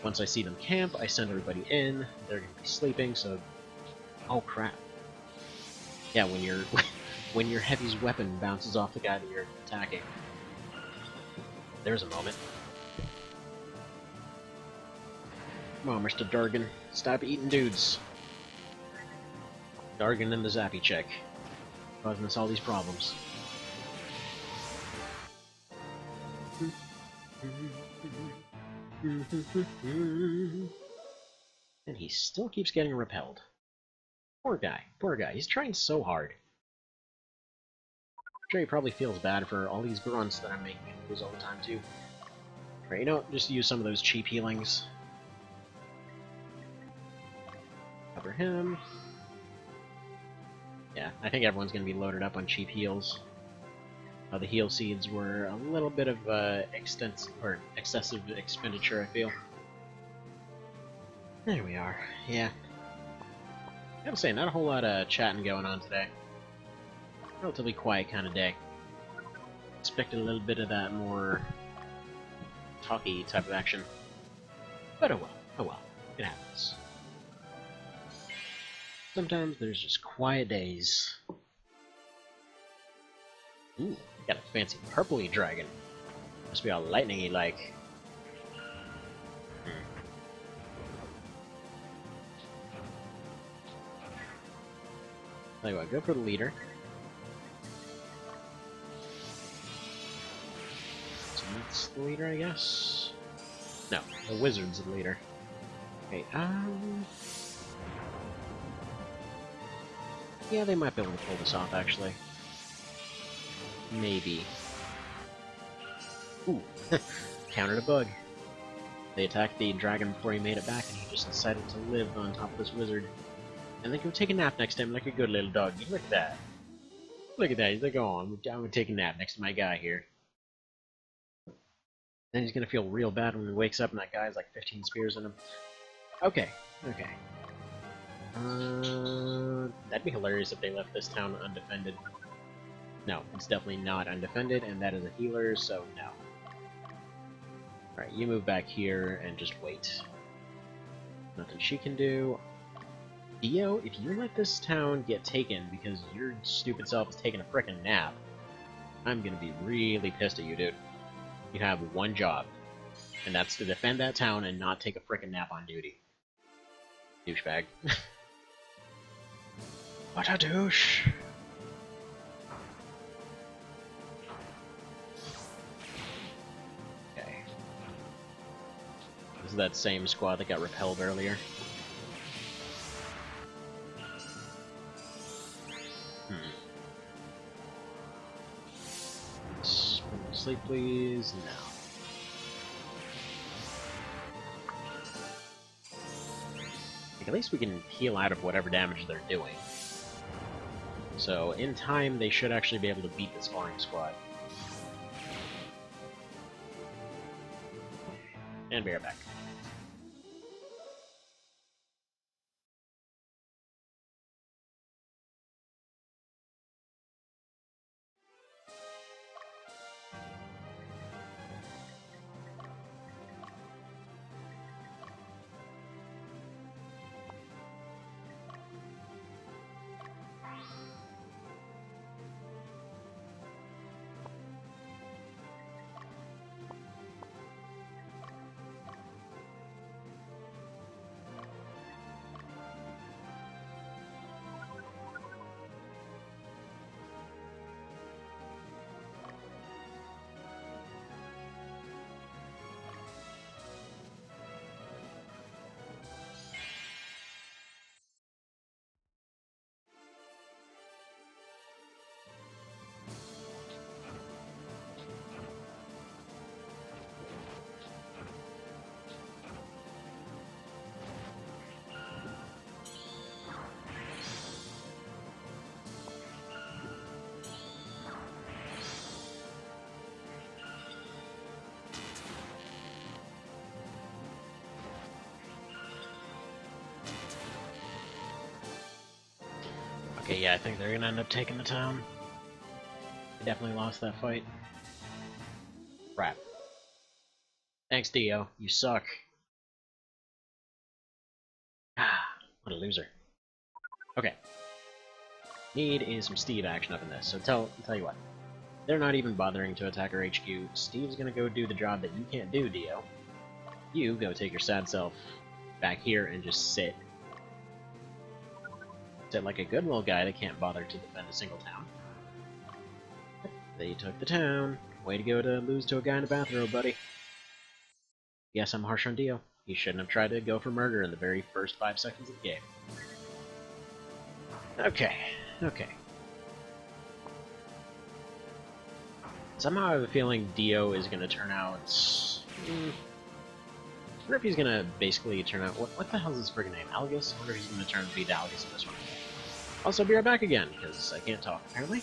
Once I see them camp, I send everybody in, they're going to be sleeping, so... Oh crap. Yeah, when your heavy's weapon bounces off the guy that you're attacking. There's a moment. Come on, Mr. Dargan, stop eating dudes. Dargan and the Zappy chick. Causing us all these problems. And he still keeps getting repelled. Poor guy, he's trying so hard. I'm sure he probably feels bad for all these grunts that I'm making him lose all the time too. Right, you know, just use some of those cheap healings. Cover him. Yeah, I think everyone's going to be loaded up on cheap heals. The heal seeds were a little bit of excessive expenditure, I feel. There we are. Yeah. I gotta say, not a whole lot of chatting going on today. Relatively quiet kind of day. Expected a little bit of that more talky type of action. But oh well. Oh well. It happens. Sometimes there's just quiet days. Ooh, got a fancy purpley dragon. Must be all lightningy like. Tell you what, go for the leader. So that's the leader, I guess? No, the wizard's the leader. Okay, yeah, they might be able to pull this off, actually. Maybe. Ooh, countered a bug. They attacked the dragon before he made it back, and he just decided to live on top of this wizard. And then go take a nap next to him like a good little dog. Look at that. Look at that. He's like, oh, I'm gonna take a nap next to my guy here. Then he's gonna feel real bad when he wakes up and that guy has like 15 spears in him. Okay, okay. That'd be hilarious if they left this town undefended. No, it's definitely not undefended, and that is a healer, so no. Alright, you move back here and just wait. Nothing she can do. Dio, if you let this town get taken because your stupid self is taking a frickin' nap, I'm gonna be really pissed at you, dude. You have one job, and that's to defend that town and not take a frickin' nap on duty. Douchebag. What a douche! Okay. This is that same squad that got repelled earlier. Sleep, please. No. Like, at least we can heal out of whatever damage they're doing. So, in time, they should actually be able to beat this flying squad. And be right back. Okay, yeah, I think they're gonna end up taking the town. They definitely lost that fight. Crap. Thanks, Dio. You suck. Ah, what a loser. Okay. Need is some Steve action up in this, so tell you what. They're not even bothering to attack our HQ. Steve's gonna go do the job that you can't do, Dio. You go take your sad self back here and just sit. Sit like a good little guy that can't bother to defend a single town. They took the town. Way to go to lose to a guy in a bathrobe, buddy. Yes, I'm harsh on Dio. He shouldn't have tried to go for murder in the very first 5 seconds of the game. Okay, okay. Somehow I have a feeling Dio is going to turn out... wonder if he's gonna basically turn out... What the hell is his friggin' name? Algus? I wonder if he's gonna turn to be Algus in this one. Also, be right back again, because I can't talk, apparently.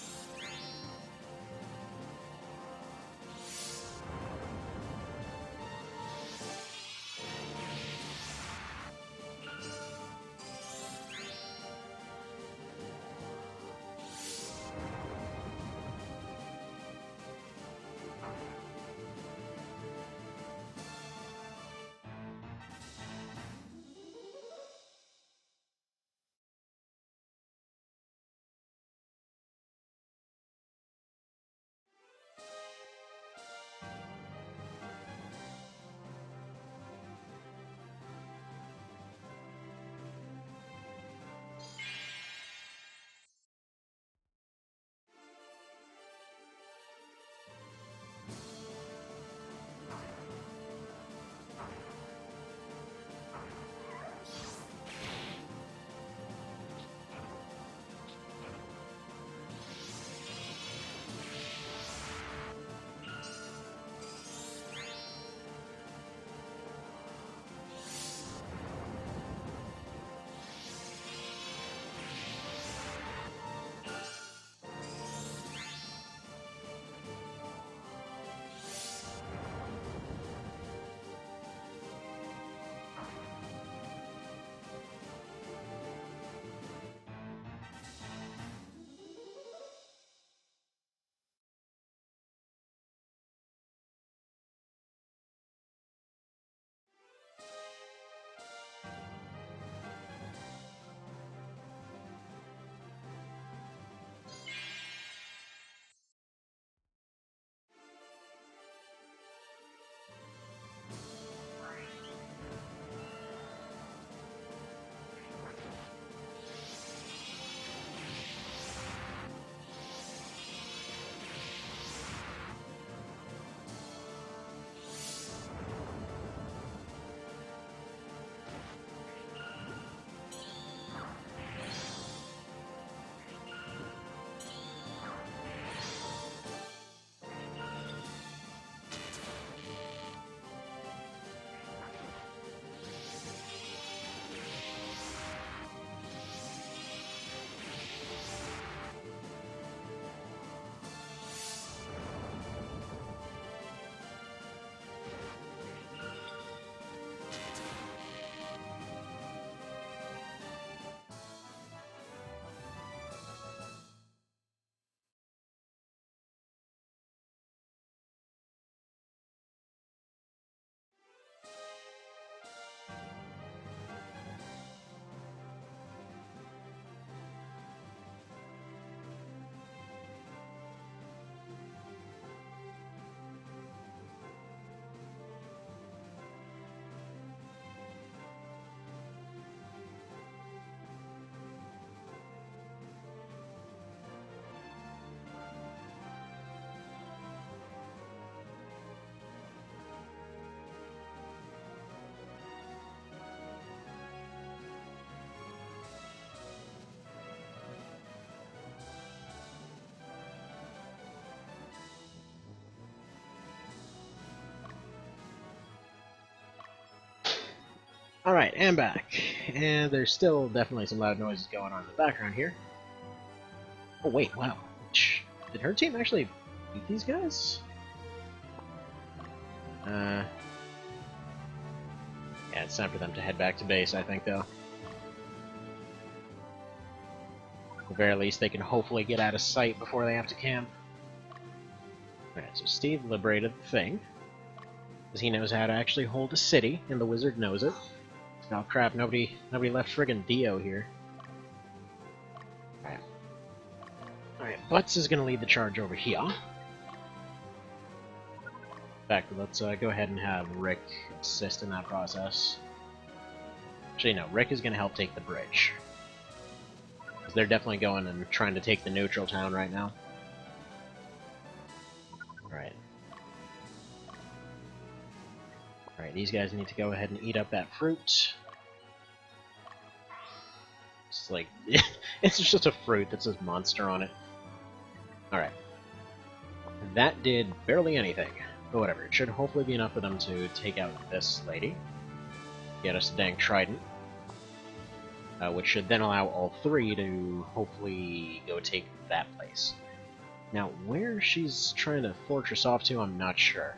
Alright, and back. And there's still definitely some loud noises going on in the background here. Oh wait, wow. Did her team actually beat these guys? Yeah, it's time for them to head back to base, I think, though. At the very least, they can hopefully get out of sight before they have to camp. Alright, so Steve liberated the thing. Because he knows how to actually hold a city, and the wizard knows it. Oh crap, nobody left friggin' Dio here. Alright. Alright, Butts is gonna lead the charge over here. In fact, let's go ahead and have Rick assist in that process. Actually, no, Rick is gonna help take the bridge. Because they're definitely going and trying to take the neutral town right now. Alright. Alright, these guys need to go ahead and eat up that fruit. It's like, it's just a fruit that says monster on it. Alright. That did barely anything. But whatever, it should hopefully be enough for them to take out this lady. get us a dang trident. Which should then allow all three to hopefully go take that place. Now, where she's trying to fortress off to, I'm not sure.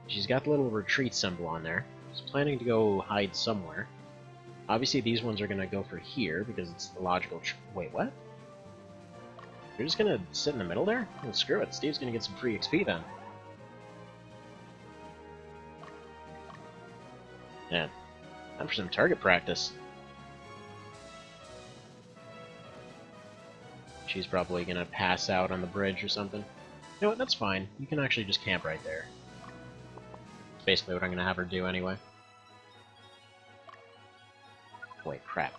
She's got the little retreat symbol on there. She's planning to go hide somewhere. Obviously, these ones are going to go for here, because it's the logical... Wait, what? You're just going to sit in the middle there? Well, screw it, Steve's going to get some free XP then. Yeah, time for some target practice. She's probably gonna pass out on the bridge or something. You know what, that's fine. You can actually just camp right there. That's basically what I'm gonna have her do anyway. Wait, crap.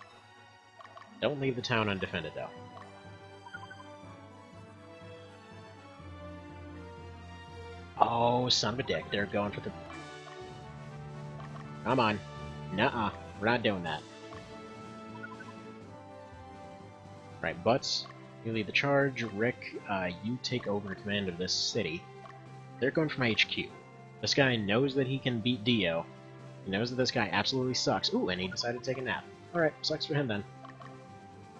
Don't leave the town undefended, though. Oh, son of a dick. They're going for the... Come on. Nuh-uh. We're not doing that. Right, Butts. You lead the charge. Rick, you take over command of this city. They're going for my HQ. This guy knows that he can beat Dio. He knows that this guy absolutely sucks. Ooh, and he decided to take a nap. Alright, sucks for him then.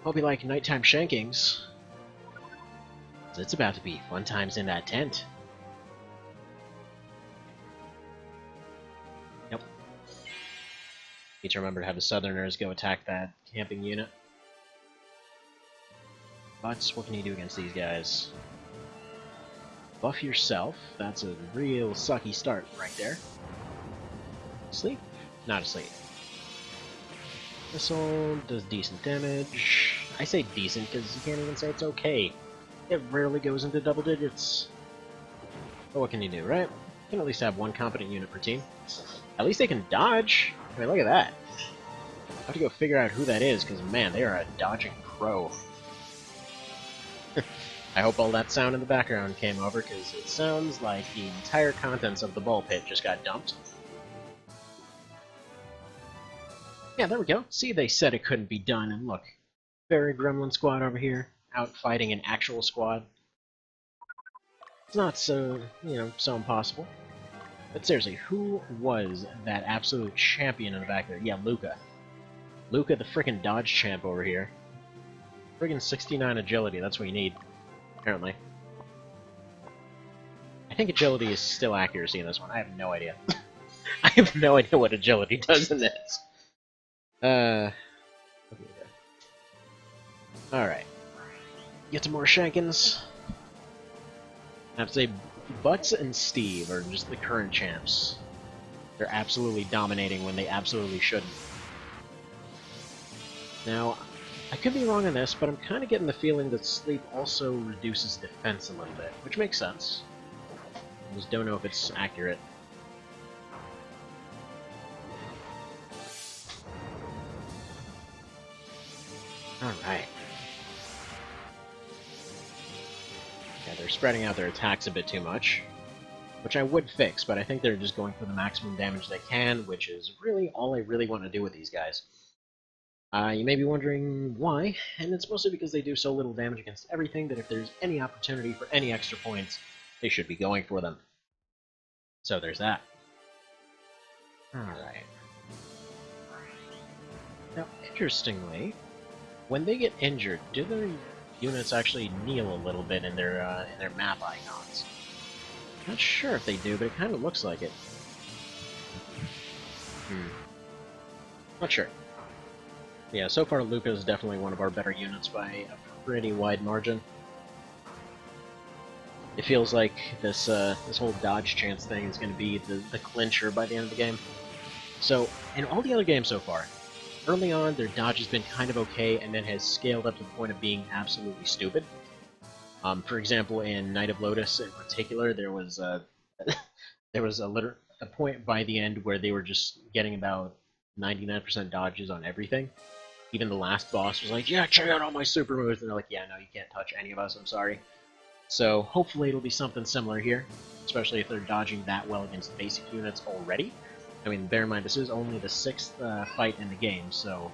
Hope you like nighttime shankings. It's about to be fun times in that tent. Yep. Need to remember to have the Southerners go attack that camping unit. But what can you do against these guys? Buff yourself. That's a real sucky start right there. Asleep? Not asleep. Missile does decent damage. I say decent because you can't even say it's okay. It rarely goes into double digits. But what can you do, right? You can at least have one competent unit per team. At least they can dodge. I mean, look at that. I have to go figure out who that is because, man, they are a dodging pro. I hope all that sound in the background came over, because it sounds like the entire contents of the ball pit just got dumped. Yeah, there we go. See, they said it couldn't be done, and look. Very Gremlin squad over here, out fighting an actual squad. It's not so, so impossible. But seriously, who was that absolute champion in the back there? Yeah, Luca. Luca, the frickin' dodge champ over here. Friggin' 69 agility, that's what you need. Apparently. I think agility is still accuracy in this one. I have no idea. I have no idea what agility does in this. Alright. Get some more shankins. I have to say, Butts and Steve are just the current champs. They're absolutely dominating when they absolutely shouldn't. Now, I could be wrong on this, but I'm kind of getting the feeling that sleep also reduces defense a little bit, which makes sense. I just don't know if it's accurate. Alright. Yeah, they're spreading out their attacks a bit too much, which I would fix, but I think they're just going for the maximum damage they can, which is really all I really want to do with these guys. You may be wondering why, and it's mostly because they do so little damage against everything that if there's any opportunity for any extra points, they should be going for them. So there's that. Alright. Now, interestingly, when they get injured, do their units actually kneel a little bit in their map icons? Not sure if they do, but it kind of looks like it. Not sure. Yeah, so far Luca is definitely one of our better units by a pretty wide margin. It feels like this this whole dodge chance thing is going to be the clincher by the end of the game. So, in all the other games so far, early on their dodge has been kind of okay and then has scaled up to the point of being absolutely stupid. For example, in Night of Lotus in particular, there was a point by the end where they were just getting about 99% dodges on everything. Even the last boss was like, yeah, check out all my super moves, and they're like, yeah, no, you can't touch any of us, I'm sorry. So hopefully it'll be something similar here, especially if they're dodging that well against basic units already. I mean, bear in mind, this is only the 6th fight in the game, so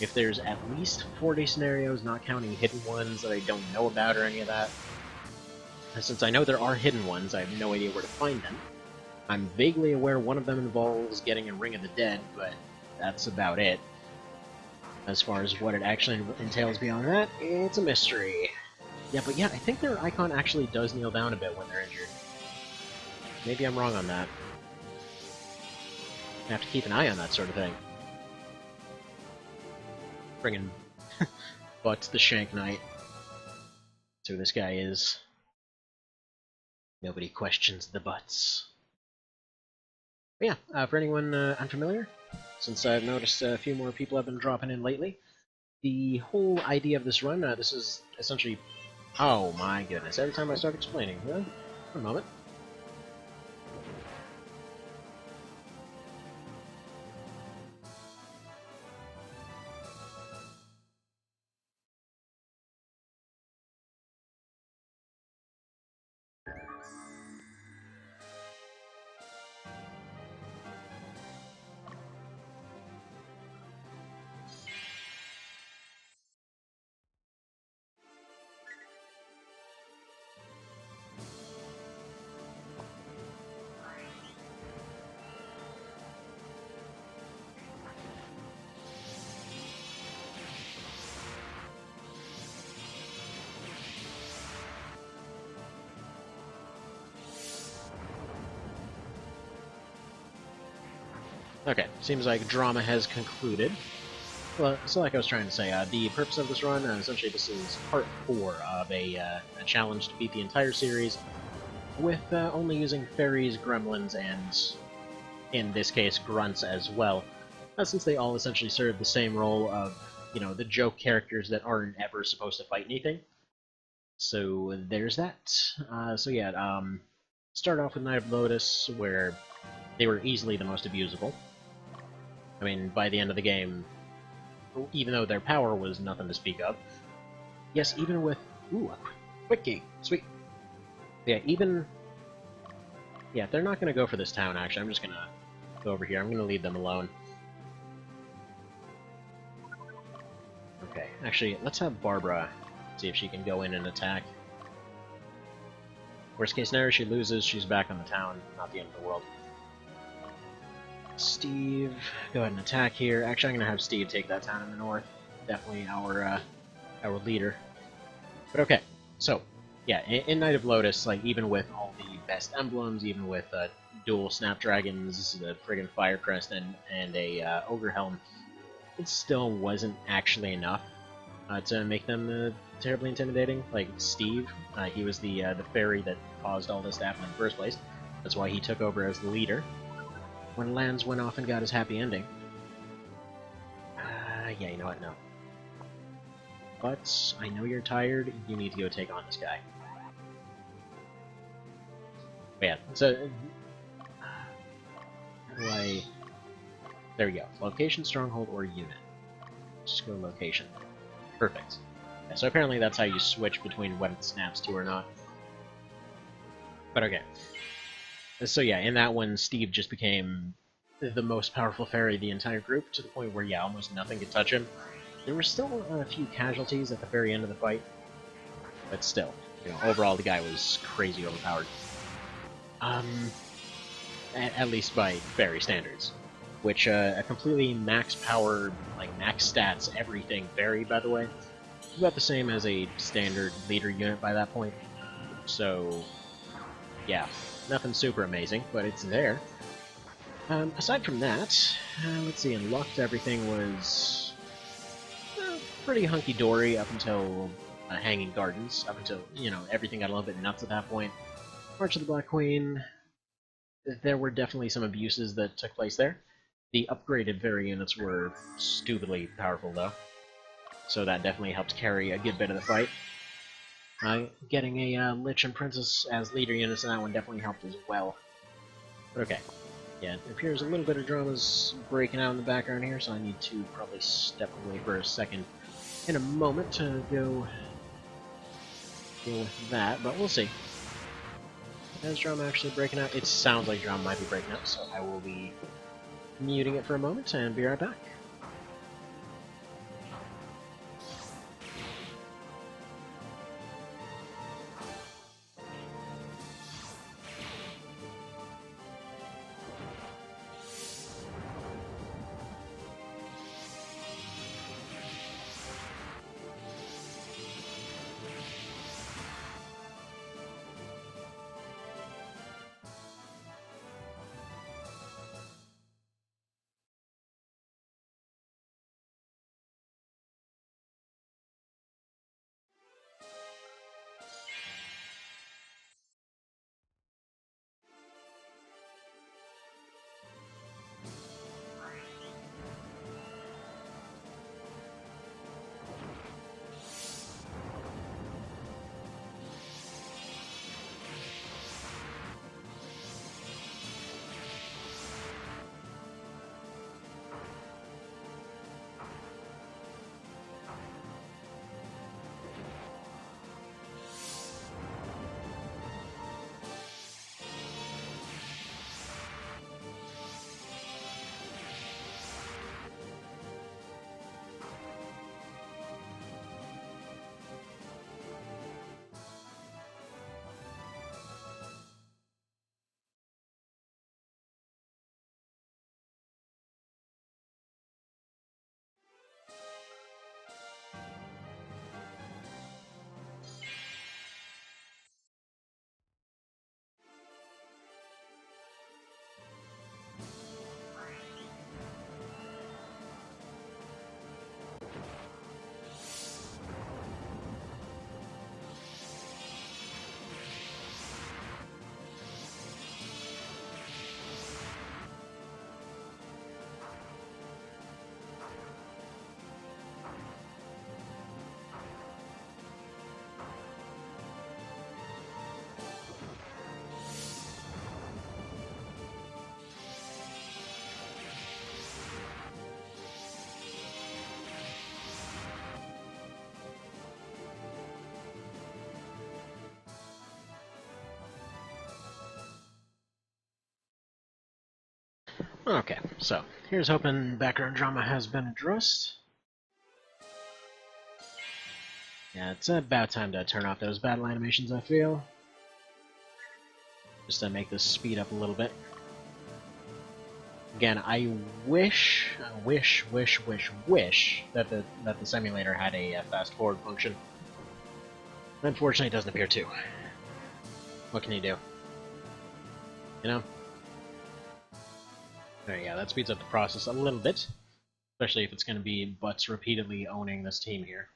if there's at least 40 scenarios, not counting hidden ones that I don't know about or any of that, and since I know there are hidden ones, I have no idea where to find them. I'm vaguely aware one of them involves getting a Ring of the Dead, but that's about it. As far as what it actually entails beyond that, it's a mystery. Yeah, but yeah, I think their icon actually does kneel down a bit when they're injured. Maybe I'm wrong on that. I have to keep an eye on that sort of thing. Friggin' Butts the Shank Knight. That's who this guy is. Nobody questions the butts. But yeah, for anyone unfamiliar, since I've noticed a few more people have been dropping in lately, the whole idea of this run, this is essentially... Oh my goodness, every time I start explaining, for a moment. Okay, seems like drama has concluded. Well, so like I was trying to say, the purpose of this run, essentially this is part 4 of a challenge to beat the entire series, with only using fairies, gremlins, and, in this case, grunts as well, since they all essentially serve the same role of, you know, the joke characters that aren't ever supposed to fight anything. So there's that. So yeah, start off with Knight of Lotus, where they were easily the most abusable. I mean, by the end of the game, even though their power was nothing to speak of, yes, even with... Ooh, a quick gate. Sweet. Yeah, even... Yeah, they're not going to go for this town, actually. I'm just going to go over here. I'm going to leave them alone. Okay, actually, let's have Barbara see if she can go in and attack. Worst case scenario, she loses, she's back on the town. Not the end of the world. Steve, go ahead and attack here. Actually, I'm going to have Steve take that town in the north. Definitely our leader. But okay, so, yeah, in Knight of Lotus, like, even with all the best emblems, even with dual Snapdragons, the friggin' Fire Crest, and a Ogre Helm, it still wasn't actually enough to make them terribly intimidating. Like, Steve, he was the fairy that caused all this to happen in the first place. That's why he took over as the leader. When Lance went off and got his happy ending. Yeah, you know what, no. But, I know you're tired, you need to go take on this guy. But yeah, so... There we go. Location, stronghold, or unit. Just go location. Perfect. Yeah, so apparently that's how you switch between what it snaps to or not. But okay. So yeah, in that one, Steve just became the most powerful fairy of the entire group, to the point where, yeah, almost nothing could touch him. There were still a few casualties at the very end of the fight, but still, you know, overall the guy was crazy overpowered. At least by fairy standards. Which, a completely max power, like max stats, everything fairy, by the way, about the same as a standard leader unit by that point. So, yeah. Nothing super amazing, but it's there. Aside from that, let's see, Unlocked everything was pretty hunky-dory up until Hanging Gardens, up until, you know, everything got a little bit nuts at that point. March of the Black Queen, there were definitely some abuses that took place there. The upgraded fairy units were stupidly powerful, though, so that definitely helped carry a good bit of the fight. Getting a Lich and Princess as leader units in that one definitely helped as well. But okay. Yeah, it appears a little bit of drama's breaking out in the background here, so I need to probably step away for a second in a moment to go deal with that, but we'll see. Is drama actually breaking out? It sounds like drama might be breaking out, so I will be muting it for a moment and be right back. Okay, so here's hoping background drama has been addressed. Yeah, it's about time to turn off those battle animations, I feel. Just to make this speed up a little bit. Again, I wish that the simulator had a fast forward function. Unfortunately, it doesn't appear to. What can you do? You know? There you go, that speeds up the process a little bit. Especially if it's going to be Butts repeatedly owning this team here.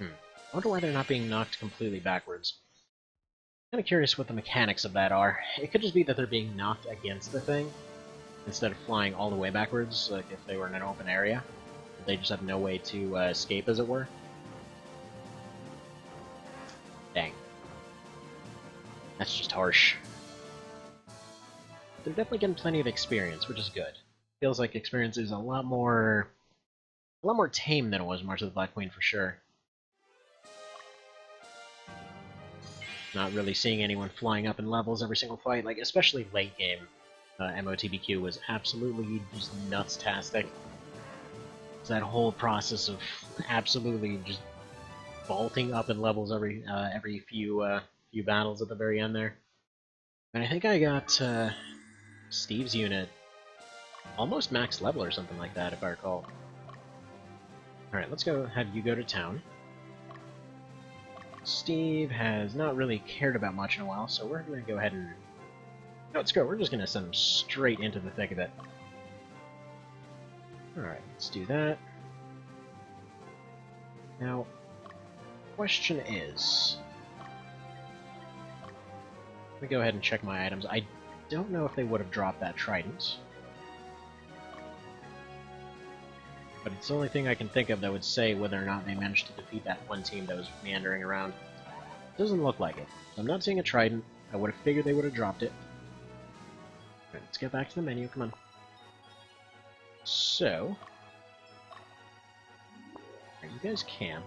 I wonder why they're not being knocked completely backwards. Kind of curious what the mechanics of that are. It could just be that they're being knocked against the thing, instead of flying all the way backwards, like if they were in an open area. They just have no way to escape, as it were. Dang. That's just harsh. They're definitely getting plenty of experience, which is good. Feels like experience is a lot more tame than it was March of the Black Queen, for sure. Not really seeing anyone flying up in levels every single fight, like especially late game. MOTBQ was absolutely just nuts-tastic. It's that whole process of absolutely just vaulting up in levels every few battles at the very end there. And I think I got Steve's unit almost max level or something like that, if I recall. Alright, let's go have you go to town. Steve has not really cared about much in a while, so we're going to go ahead and... No, let's go. We're just going to send him straight into the thick of it. Alright, let's do that. Now, question is... Let me go ahead and check my items. I don't know if they would have dropped that trident. But it's the only thing I can think of that would say whether or not they managed to defeat that one team that was meandering around. Doesn't look like it. So I'm not seeing a trident. I would have figured they would have dropped it. Alright, let's get back to the menu. Come on. So... Alright, you guys camp.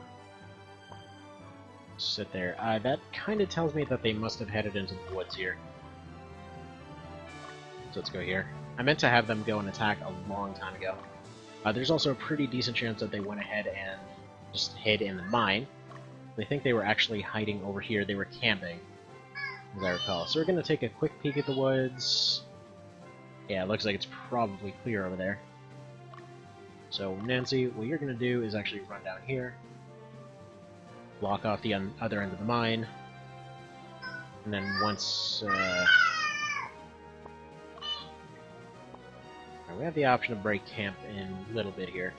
Sit there. That kind of tells me that they must have headed into the woods here. So let's go here. I meant to have them go and attack a long time ago. There's also a pretty decent chance that they went ahead and just hid in the mine. I think they were actually hiding over here. They were camping, as I recall. So we're going to take a quick peek at the woods. Yeah, it looks like it's probably clear over there. So, Nancy, what you're going to do is actually run down here. Block off the other end of the mine. And then once... we have the option to break camp in a little bit here.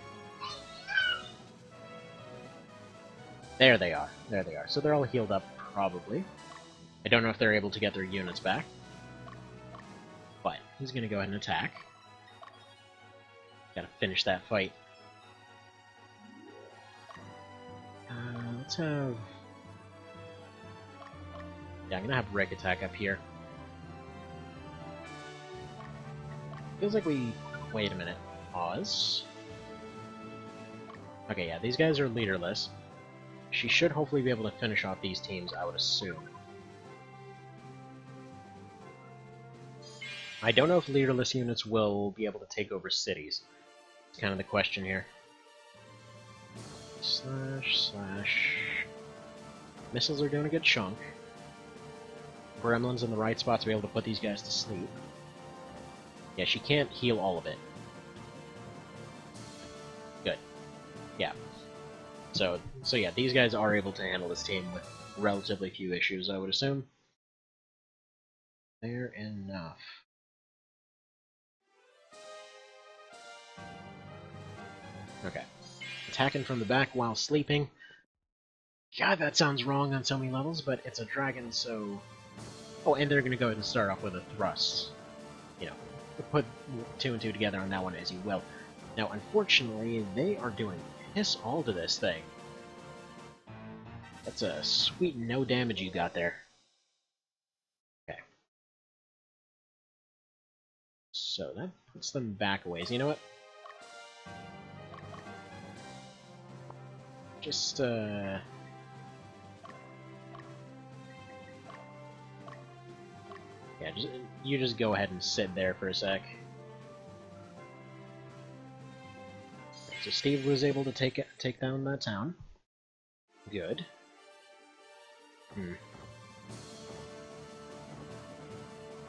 There they are. There they are. So they're all healed up, probably. I don't know if they're able to get their units back. But he's going to go ahead and attack. Gotta finish that fight. Let's have... Yeah, I'm going to have Rick attack up here. Feels like we... Wait a minute. Pause. Okay, yeah, these guys are leaderless. She should hopefully be able to finish off these teams, I would assume. I don't know if leaderless units will be able to take over cities. It's kind of the question here. Slash... Missiles are doing a good chunk. Gremlin's in the right spot to be able to put these guys to sleep. Yeah, she can't heal all of it. Good. Yeah. So yeah, these guys are able to handle this team with relatively few issues, I would assume. Fair enough. Okay. Attacking from the back while sleeping. God, that sounds wrong on so many levels, but it's a dragon, so... Oh, and they're gonna go ahead and start off with a thrust. You know, put two and two together on that one as you will. Now, unfortunately, they are doing piss all to this thing. That's a sweet no damage you got there. Okay. So that puts them back a ways. You know what? Just, Yeah, you just go ahead and sit there for a sec. So Steve was able to take down that town. Good.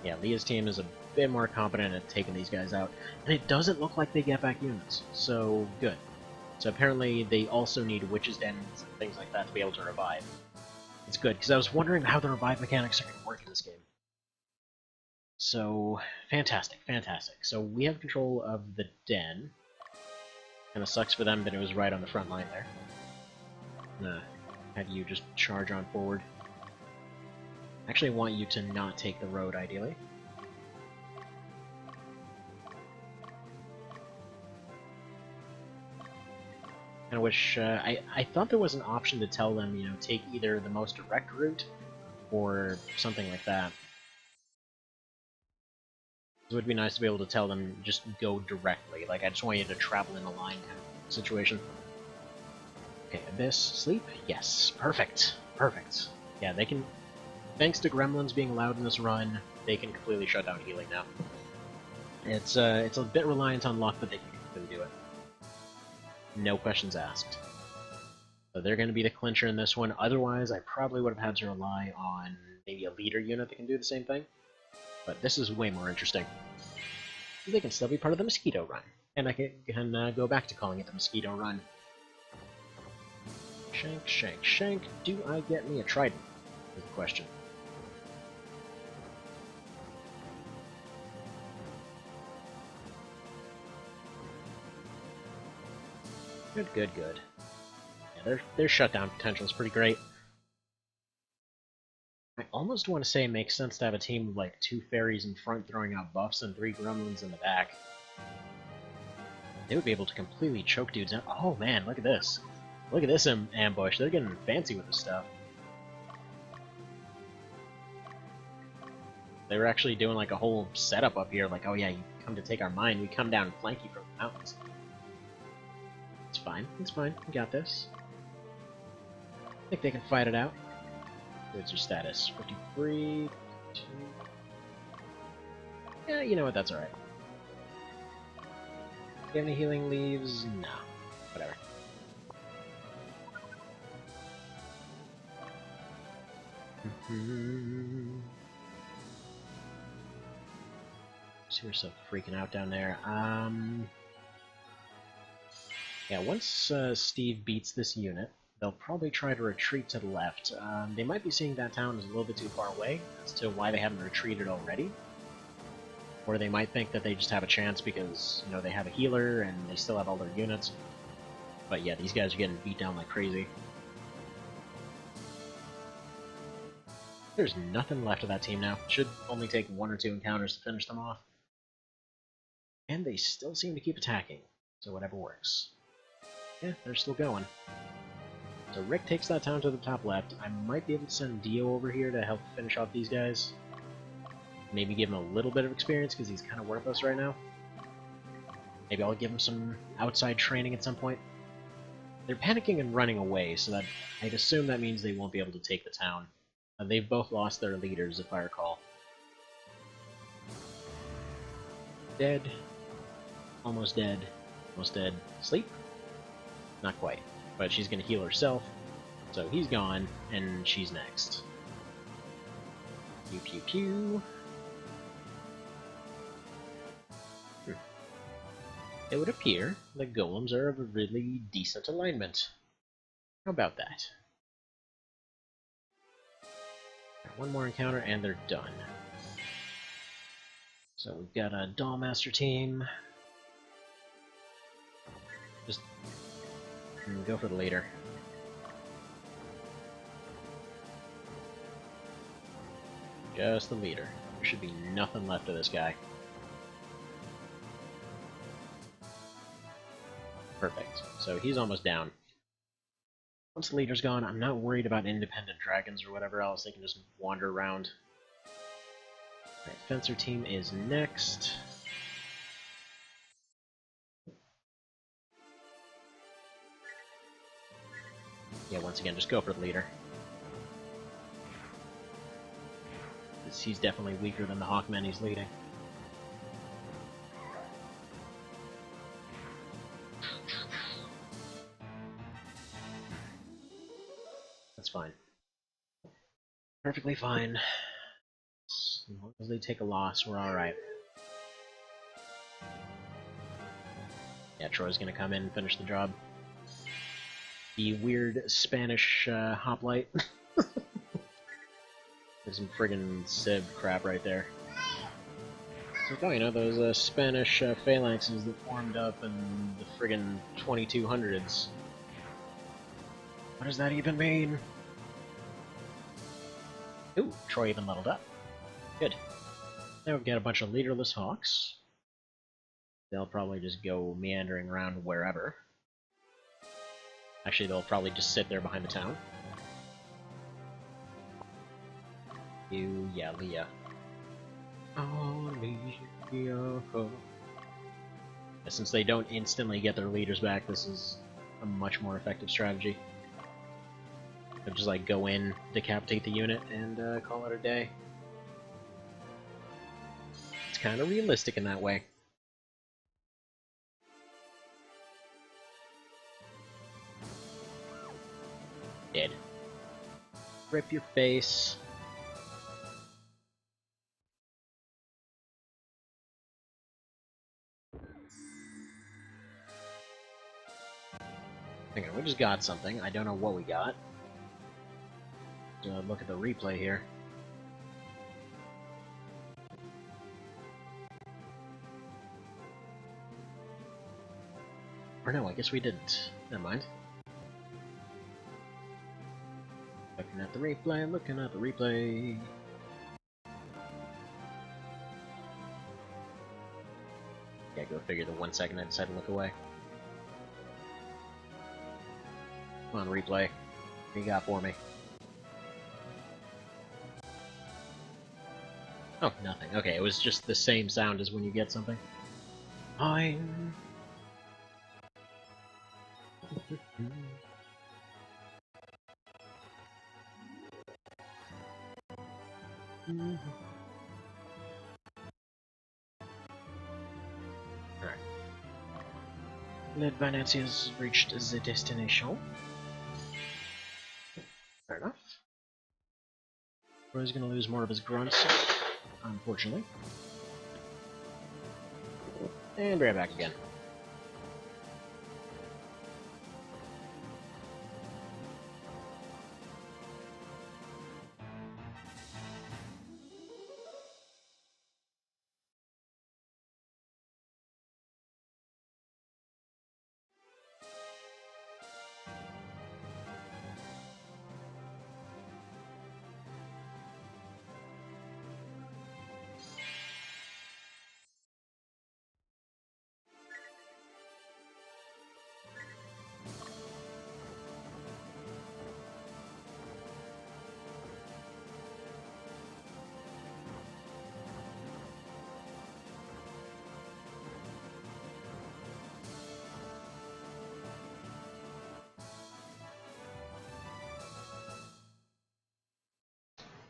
Yeah, Leah's team is a bit more competent at taking these guys out, and it doesn't look like they get back units, so good. So apparently they also need witches' dens and things like that to be able to revive. It's good, because I was wondering how the revive mechanics are going to work in this game. So, fantastic, fantastic. So we have control of the den. Kinda sucks for them that it was right on the front line there. Have you just charge on forward. Actually, I want you to not take the road, ideally. I wish, I thought there was an option to tell them, you know, take either the most direct route, or something like that. It would be nice to be able to tell them, just go directly, like, I just want you to travel in a line kind of situation. Okay, Abyss, sleep? Yes, perfect, perfect. Yeah, they can, thanks to Gremlins being allowed in this run, they can completely shut down healing now. It's a bit reliant on luck, but they can completely do it. No questions asked. So they're going to be the clincher in this one. Otherwise, I probably would have had to rely on maybe a leader unit that can do the same thing. But this is way more interesting. They can still be part of the Mosquito run. And I can go back to calling it the Mosquito run. Shank, shank, shank. Do I get me a trident? Is the question. Good, good, good. Yeah, their shutdown potential is pretty great. I almost want to say it makes sense to have a team of like 2 fairies in front throwing out buffs and 3 gremlins in the back. They would be able to completely choke dudes out. Oh man, look at this. Look at this ambush. They're getting fancy with this stuff. They were actually doing like a whole setup up here, like, oh yeah, you come to take our mine, we come down and flank you from the mountains. It's fine, we got this. I think they can fight it out. What's your status? 53, 52... Yeah, you know what, that's alright. Do you have any healing leaves? No. Whatever. See yourself freaking out down there. Yeah, once Steve beats this unit, they'll probably try to retreat to the left. They might be seeing that town as a little bit too far away as to why they haven't retreated already. Or they might think that they just have a chance because, you know, they have a healer and they still have all their units. But yeah, these guys are getting beat down like crazy. There's nothing left of that team now. Should only take 1 or 2 encounters to finish them off. And they still seem to keep attacking, so whatever works. Yeah, they're still going. So Rick takes that town to the top left. I might be able to send Dio over here to help finish off these guys. Maybe give him a little bit of experience, because he's kind of worthless right now. Maybe I'll give him some outside training at some point. They're panicking and running away, so that I'd assume that means they won't be able to take the town. They've both lost their leaders, if I recall. Dead. Almost dead. Almost dead. Sleep? Not quite. But she's gonna heal herself. So he's gone, and she's next. Pew pew pew. It would appear the golems are of a really decent alignment. How about that? One more encounter and they're done. So we've got a Dollmaster team. Just go for the leader. Just the leader. There should be nothing left of this guy. Perfect. So he's almost down. Once the leader's gone, I'm not worried about independent dragons or whatever else. They can just wander around. Alright, Fencer team is next. Yeah, once again, just go for the leader. he's definitely weaker than the Hawkmen he's leading. That's fine. Perfectly fine. As long as they take a loss, we're alright. Yeah, Troy's gonna come in and finish the job. The weird Spanish hoplite. There's some friggin' Civ crap right there. It's like, oh, you know, those Spanish phalanxes that formed up in the friggin' 2200s. What does that even mean? Ooh, Troy even leveled up. Good. Now we've got a bunch of leaderless hawks. They'll probably just go meandering around wherever. Actually, they'll probably just sit there behind the town. Yeah, Leah. Oh, Leah. Since they don't instantly get their leaders back, this is a much more effective strategy. They'll just like go in, decapitate the unit, and call it a day. It's kind of realistic in that way. Dead. Rip your face. Hang on, we just got something. I don't know what we got. Look at the replay here. Or no, I guess we didn't. Never mind. Looking at the replay, looking at the replay. Yeah, go figure the 1 second I decided to look away. Come on, replay. What you got for me? Oh, nothing. Okay, it was just the same sound as when you get something. I'm... Alright. Led Vanancy has reached the destination. Fair enough. Roy's gonna lose more of his grunts, unfortunately. And right back again.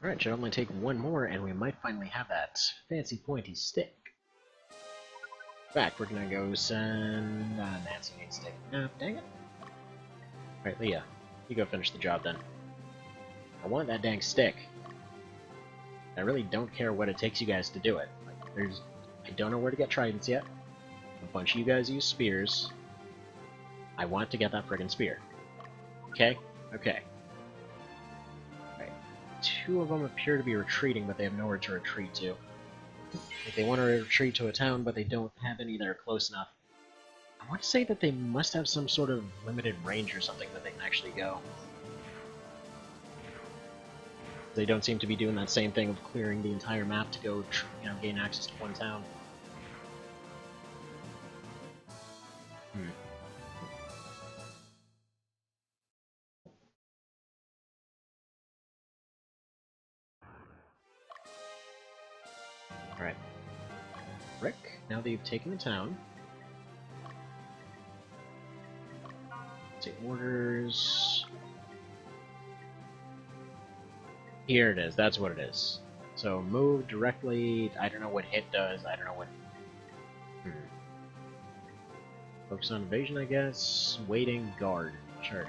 Alright, should only take one more and we might finally have that fancy pointy stick. In fact, we're gonna go send... Nancy needs stick. No, dang it. Alright, Leah, you go finish the job then. I want that dang stick. I really don't care what it takes you guys to do it. Like, I don't know where to get tridents yet. A bunch of you guys use spears. I want to get that friggin' spear. Okay? Okay. Two of them appear to be retreating, but they have nowhere to retreat to. Like, they want to retreat to a town, but they don't have any that are close enough. I want to say that they must have some sort of limited range or something that they can actually go. They don't seem to be doing that same thing of clearing the entire map to go, you know, gain access to one town. Alright. Rick, now that you've taken the town... Take orders... Here it is, that's what it is. So move directly. I don't know what hit does. I don't know what. Focus on evasion, I guess. Waiting, guard. Sure.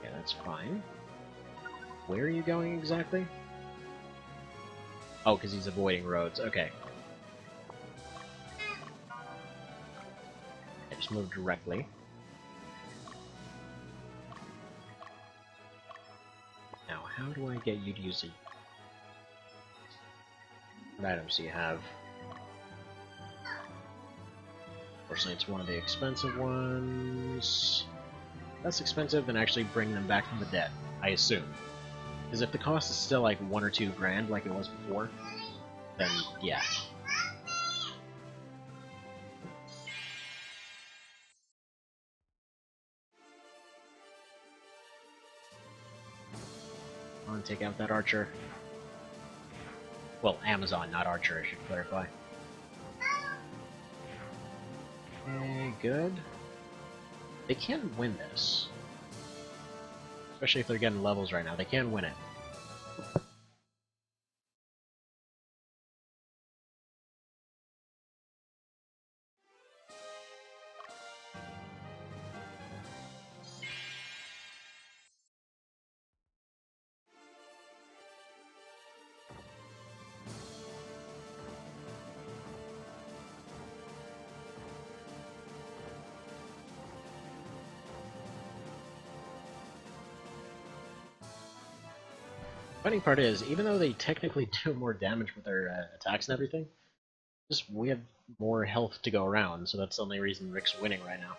Yeah, that's fine. Where are you going exactly? Oh, because he's avoiding roads. Okay. I just move directly. Now, how do I get you to use it? What items do you have? Unfortunately, it's one of the expensive ones. Less expensive than actually bringing them back from the dead, I assume. Because if the cost is still like 1 or 2 grand like it was before, then yeah. Come on, take out that archer. Well, Amazon, not archer, I should clarify. Okay, good. They can win this. Especially if they're getting levels right now. They can win it. Funny part is, even though they technically do more damage with their attacks and everything, just we have more health to go around, so that's the only reason Rick's winning right now.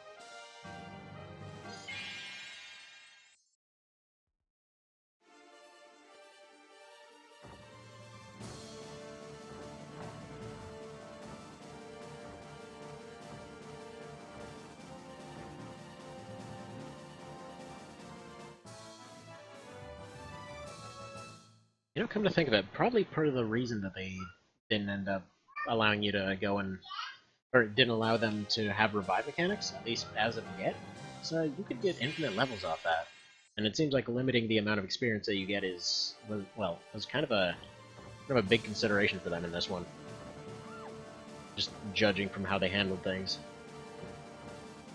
You know, come to think of it, probably part of the reason that they didn't end up allowing you to go and, or didn't allow them to have revive mechanics, at least as of yet, so you could get infinite levels off that. And it seems like limiting the amount of experience that you get is, well, was kind of a big consideration for them in this one. Just judging from how they handled things.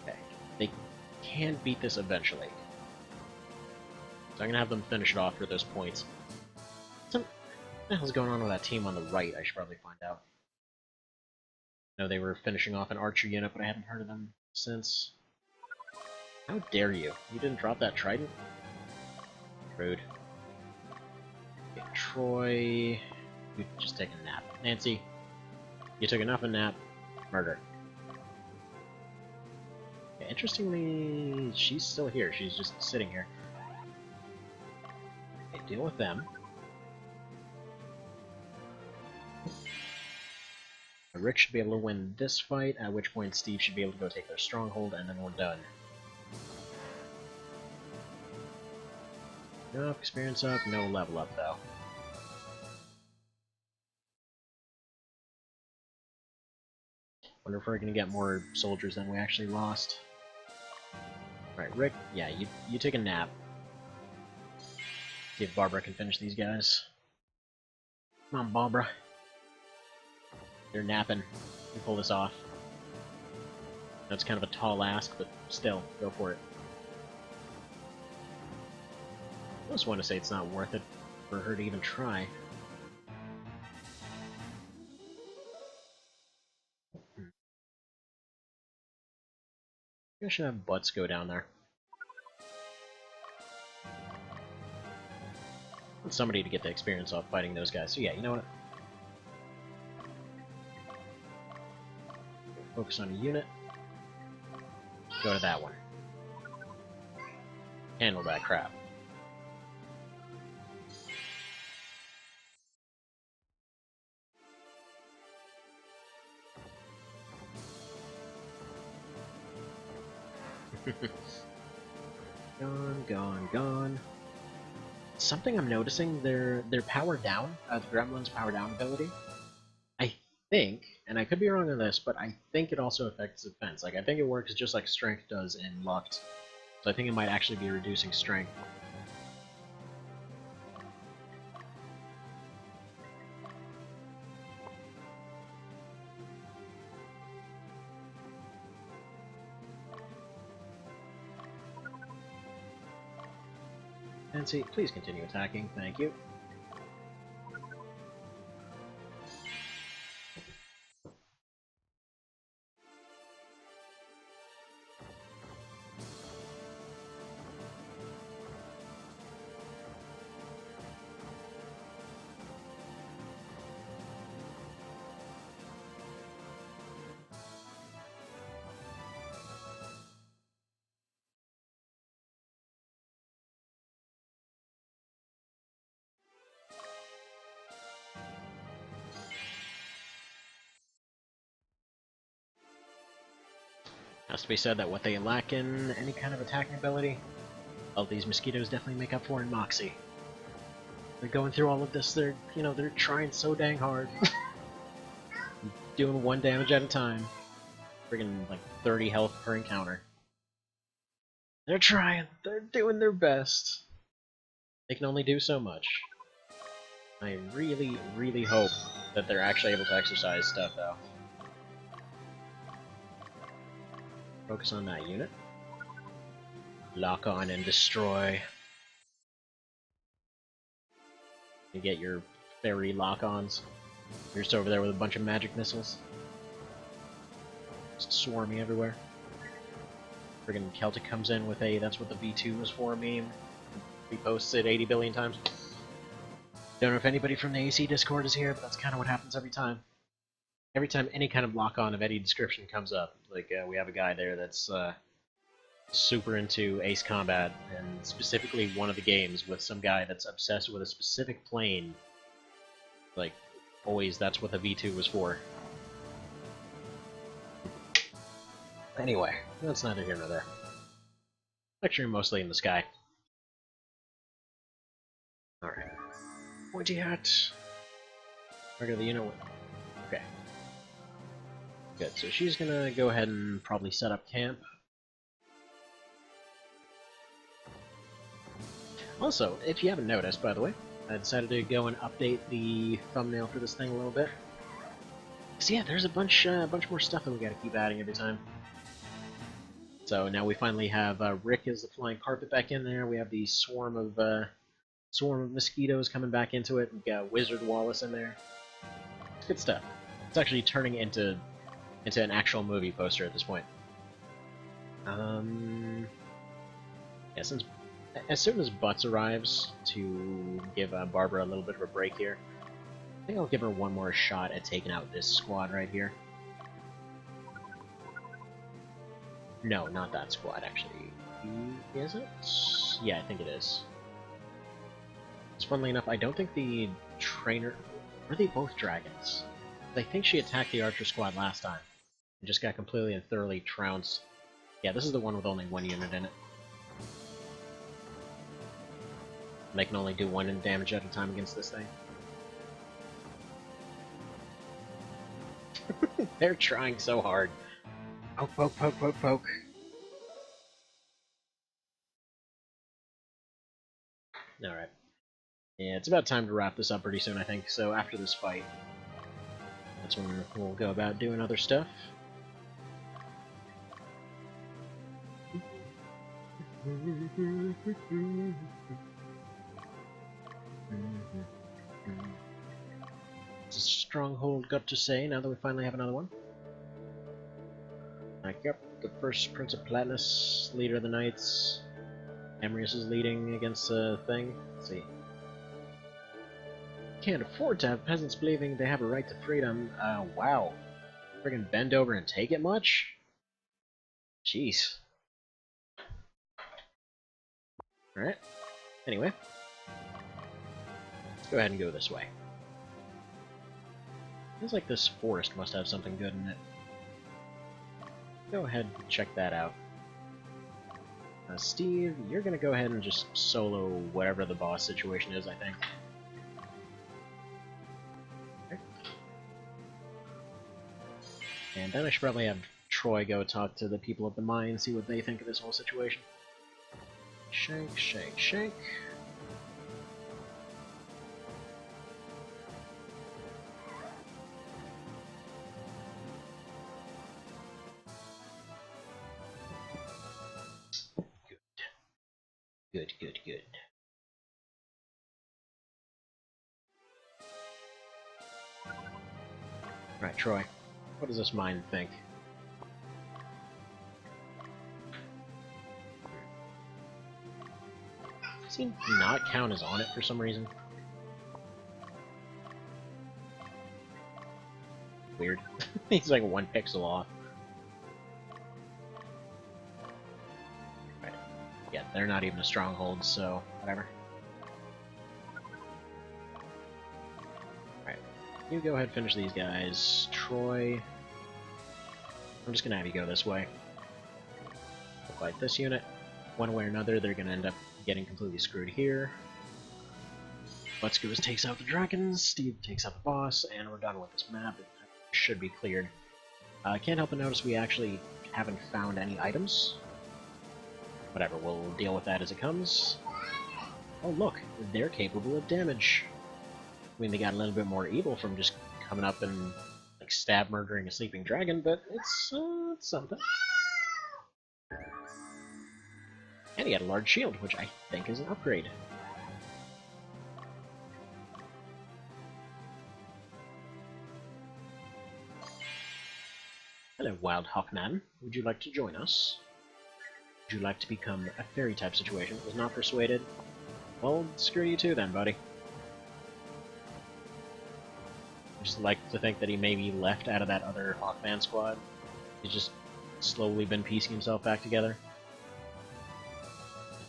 Okay, they can beat this eventually. So I'm gonna have them finish it off for those points. What the hell's going on with that team on the right? I should probably find out. No, they were finishing off an archer unit, but I haven't heard of them since. How dare you? You didn't drop that trident? Rude. Okay, Troy... You just take a nap. Nancy, you took enough of a nap. Murder. Okay, interestingly, she's still here. She's just sitting here. Okay, deal with them. Rick should be able to win this fight, at which point Steve should be able to go take their stronghold, and then we're done. No experience up, no level up, though. Wonder if we're gonna get more soldiers than we actually lost. Right, Rick, yeah, you take a nap. See if Barbara can finish these guys. Come on, Barbara. They're napping. We pull this off. That's kind of a tall ask, but still, go for it. I just want to say it's not worth it for her to even try. I should have Butts go down there. Want somebody to get the experience off fighting those guys. So yeah, you know what? Focus on a unit. Go to that one. Handle that crap. Gone, gone, gone. Something I'm noticing, they're powered down, the Gremlin's power down ability. I think, and I could be wrong on this, but I think it also affects defense. Like, I think it works just like strength does in Lucked. So I think it might actually be reducing strength. Nancy, please continue attacking. Thank you. Has to be said that what they lack in any kind of attacking ability, well, these mosquitoes definitely make up for in Moxie. They're going through all of this, they're trying so dang hard. Doing 1 damage at a time. Friggin' like 30 health per encounter. They're trying, they're doing their best. They can only do so much. I really, really hope that they're actually able to exercise stuff, though. Focus on that unit. Lock on and destroy. You get your fairy lock-ons. You're just over there with a bunch of magic missiles. Just swarming everywhere. Friggin' Celtic comes in with a "that's what the V2 was for" meme. Reposts it 80 billion times. Don't know if anybody from the AC Discord is here, but that's kind of what happens every time. Every time any kind of lock-on of any description comes up, like we have a guy there that's super into Ace Combat, and specifically one of the games with some guy that's obsessed with a specific plane. Like, always, that's what the V2 was for. Anyway, that's neither here nor there. Lecturing mostly in the sky. Alright. Pointy hat. Target the unit. Okay. Good, so she's gonna go ahead and probably set up camp. Also, if you haven't noticed, by the way, I decided to go and update the thumbnail for this thing a little bit. So yeah, there's a bunch more stuff that we gotta keep adding every time. So now we finally have Rick as the flying carpet back in there. We have the swarm of mosquitoes coming back into it. We've got Wizard Wallace in there. It's good stuff. It's actually turning into an actual movie poster at this point. Yeah, since as soon as Butts arrives to give Barbara a little bit of a break here, I think I'll give her one more shot at taking out this squad right here. No, not that squad, actually. Is it? Yeah, I think it is. It's funnily enough, I don't think the trainer... Were they both dragons? I think she attacked the archer squad last time, and just got completely and thoroughly trounced. Yeah, this is the one with only 1 unit in it. They can only do 1 damage at a time against this thing. They're trying so hard. Poke, poke, poke, poke, poke. Alright. Yeah, it's about time to wrap this up pretty soon, I think. So after this fight, that's when we'll go about doing other stuff. It's a stronghold, got to say, now that we finally have another one. Yep, the first Prince of Platinus, leader of the Knights. Amrius is leading against the thing. Let's see. Can't afford to have peasants believing they have a right to freedom. Wow. Friggin' bend over and take it much? Jeez. Alright. Anyway. Let's go ahead and go this way. Feels like this forest must have something good in it. Go ahead and check that out. Steve, you're gonna go ahead and just solo whatever the boss situation is, I think. Okay. And then I should probably have Troy go talk to the people at the mine, see what they think of this whole situation. Shake, shake, shake. Good, good, good. Right, Troy. What does this mine think? Does he not count as on it for some reason? Weird. He's like 1 pixel off. Right. Yeah, they're not even a stronghold, so whatever. Alright. You go ahead and finish these guys. Troy. I'm just gonna have you go this way. Look like this unit. One way or another, they're gonna end up getting completely screwed here. Buttscrews takes out the dragons, Steve takes out the boss, and we're done with this map. It should be cleared. Can't help but notice we actually haven't found any items. Whatever, we'll deal with that as it comes. Oh look, they're capable of damage. I mean, they got a little bit more evil from just coming up and like stab murdering a sleeping dragon, but it's something. And he got a large shield, which I think is an upgrade. Hello, Wild Hawkman. Would you like to join us? Would you like to become a fairy-type situation? Was not persuaded? Well, screw you too then, buddy. Just like to think that he maybe left out of that other Hawkman squad. He's just slowly been piecing himself back together.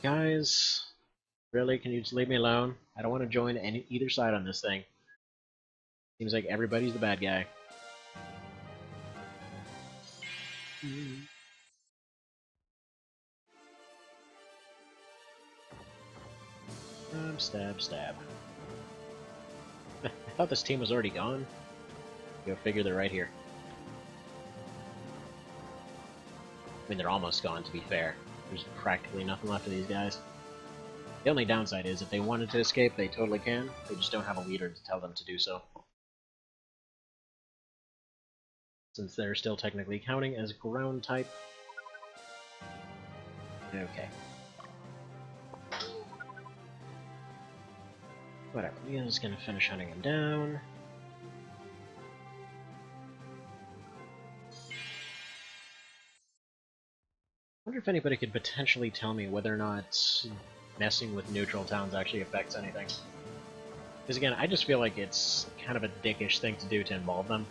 Guys, really, can you just leave me alone? I don't want to join either side on this thing. Seems like everybody's the bad guy. Stab, stab. I thought this team was already gone. Go figure, they're right here. I mean, they're almost gone, to be fair. There's practically nothing left of these guys. The only downside is, if they wanted to escape, they totally can. They just don't have a leader to tell them to do so. Since they're still technically counting as ground type. Okay. Whatever, we're just gonna finish hunting him down. I wonder if anybody could potentially tell me whether or not messing with neutral towns actually affects anything. Because again, I just feel like it's kind of a dickish thing to do to involve them.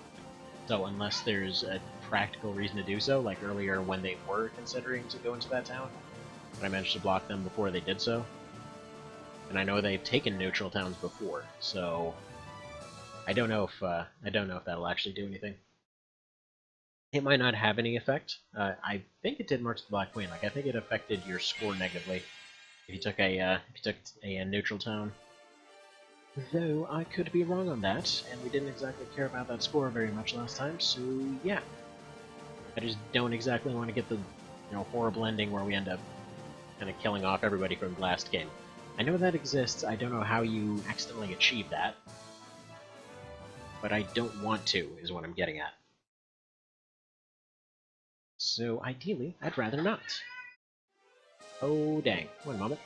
So unless there's a practical reason to do so, like earlier when they were considering to go into that town, but I managed to block them before they did so. And I know they've taken neutral towns before, so I don't know if that'll actually do anything. It might not have any effect. I think it did March of the Black Queen. Like I think it affected your score negatively if you took a neutral town. Though I could be wrong on that, and we didn't exactly care about that score very much last time. So yeah, I just don't exactly want to get the horrible ending where we end up kind of killing off everybody from the last game. I know that exists, I don't know how you accidentally achieve that. But I don't want to, is what I'm getting at. So ideally, I'd rather not. Oh dang, one moment.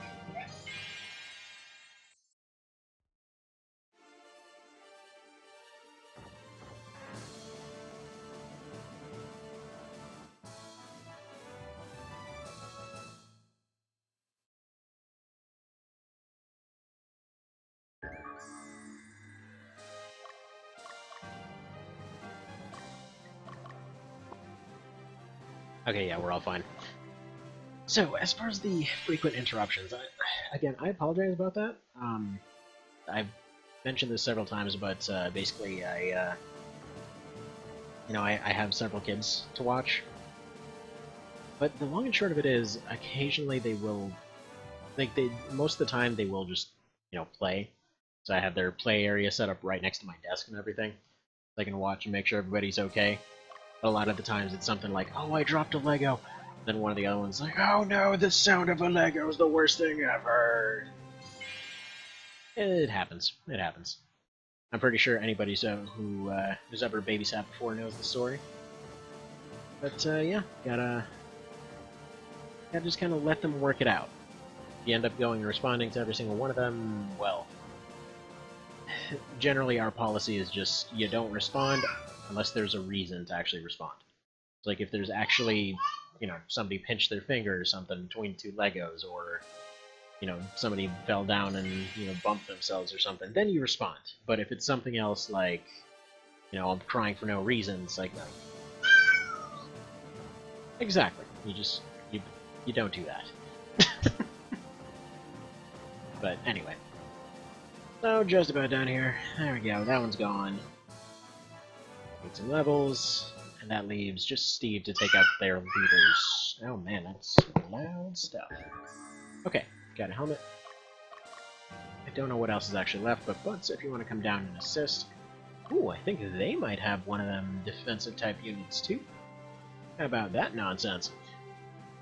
Okay, yeah, we're all fine. So, as far as the frequent interruptions, again, I apologize about that. I've mentioned this several times, but basically, I have several kids to watch. But the long and short of it is, occasionally they will, most of the time they will just, play. So I have their play area set up right next to my desk and everything. They can watch and make sure everybody's okay. But a lot of the times it's something like, oh, I dropped a Lego. Then one of the other one's like, oh no, the sound of a Lego is the worst thing ever. It happens. It happens. I'm pretty sure anybody who's ever babysat before knows the story. But yeah, gotta just kind of let them work it out. If you end up going and responding to every single one of them, well, generally our policy is just, you don't respond, unless there's a reason to actually respond. It's like if there's actually, you know, somebody pinched their finger or something between two Legos, or, you know, somebody fell down and, you know, bumped themselves or something, then you respond. But if it's something else like, you know, I'm crying for no reason, it's like, no. Exactly. You don't do that. But anyway. So, just about down here. There we go, that one's gone. Need some levels, and that leaves just Steve to take out their leaders. Oh man, that's loud stuff. Okay, got a helmet. I don't know what else is actually left, but Butts, if you want to come down and assist. Ooh, I think they might have one of them defensive type units too. How about that nonsense?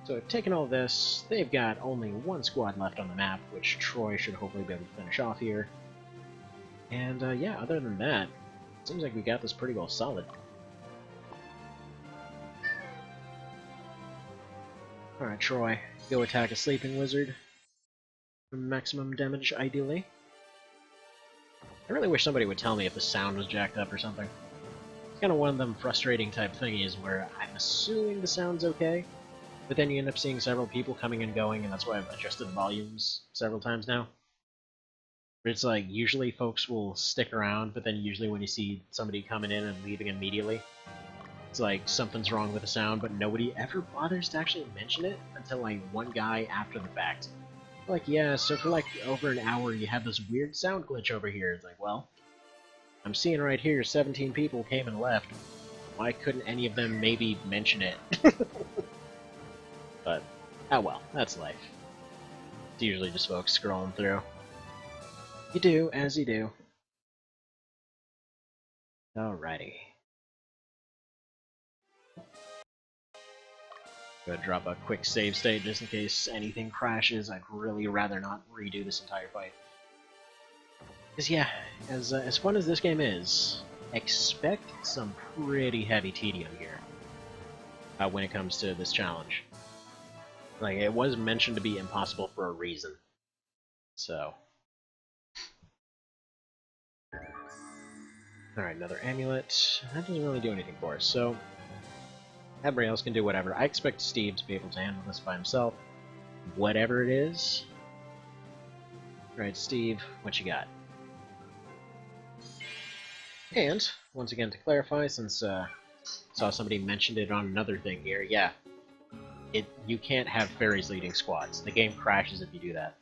So I've taken all this. They've got only one squad left on the map, which Troy should hopefully be able to finish off here. And yeah, other than that, it seems like we got this pretty well solid. Alright, Troy, go attack a sleeping wizard. For maximum damage, ideally. I really wish somebody would tell me if the sound was jacked up or something. It's kind of one of them frustrating type thingies where I'm assuming the sound's okay, but then you end up seeing several people coming and going, and that's why I've adjusted the volumes several times now. But it's like, usually folks will stick around, but then usually when you see somebody coming in and leaving immediately, it's like something's wrong with the sound, but nobody ever bothers to actually mention it until like one guy after the fact. Like, yeah, so for like over an hour you have this weird sound glitch over here. It's like, well, I'm seeing right here 17 people came and left. Why couldn't any of them maybe mention it? But, oh well, that's life. It's usually just folks scrolling through. You do, as you do. Alrighty. Gonna drop a quick save state just in case anything crashes. I'd really rather not redo this entire fight. Because yeah, as fun as this game is, expect some pretty heavy tedium here when it comes to this challenge. Like, it was mentioned to be impossible for a reason. So. Alright, another amulet. That doesn't really do anything for us, so everybody else can do whatever. I expect Steve to be able to handle this by himself. Whatever it is. Alright, Steve, what you got? And, once again, to clarify, since saw somebody mentioned it on another thing here, yeah. You can't have fairies leading squads. The game crashes if you do that.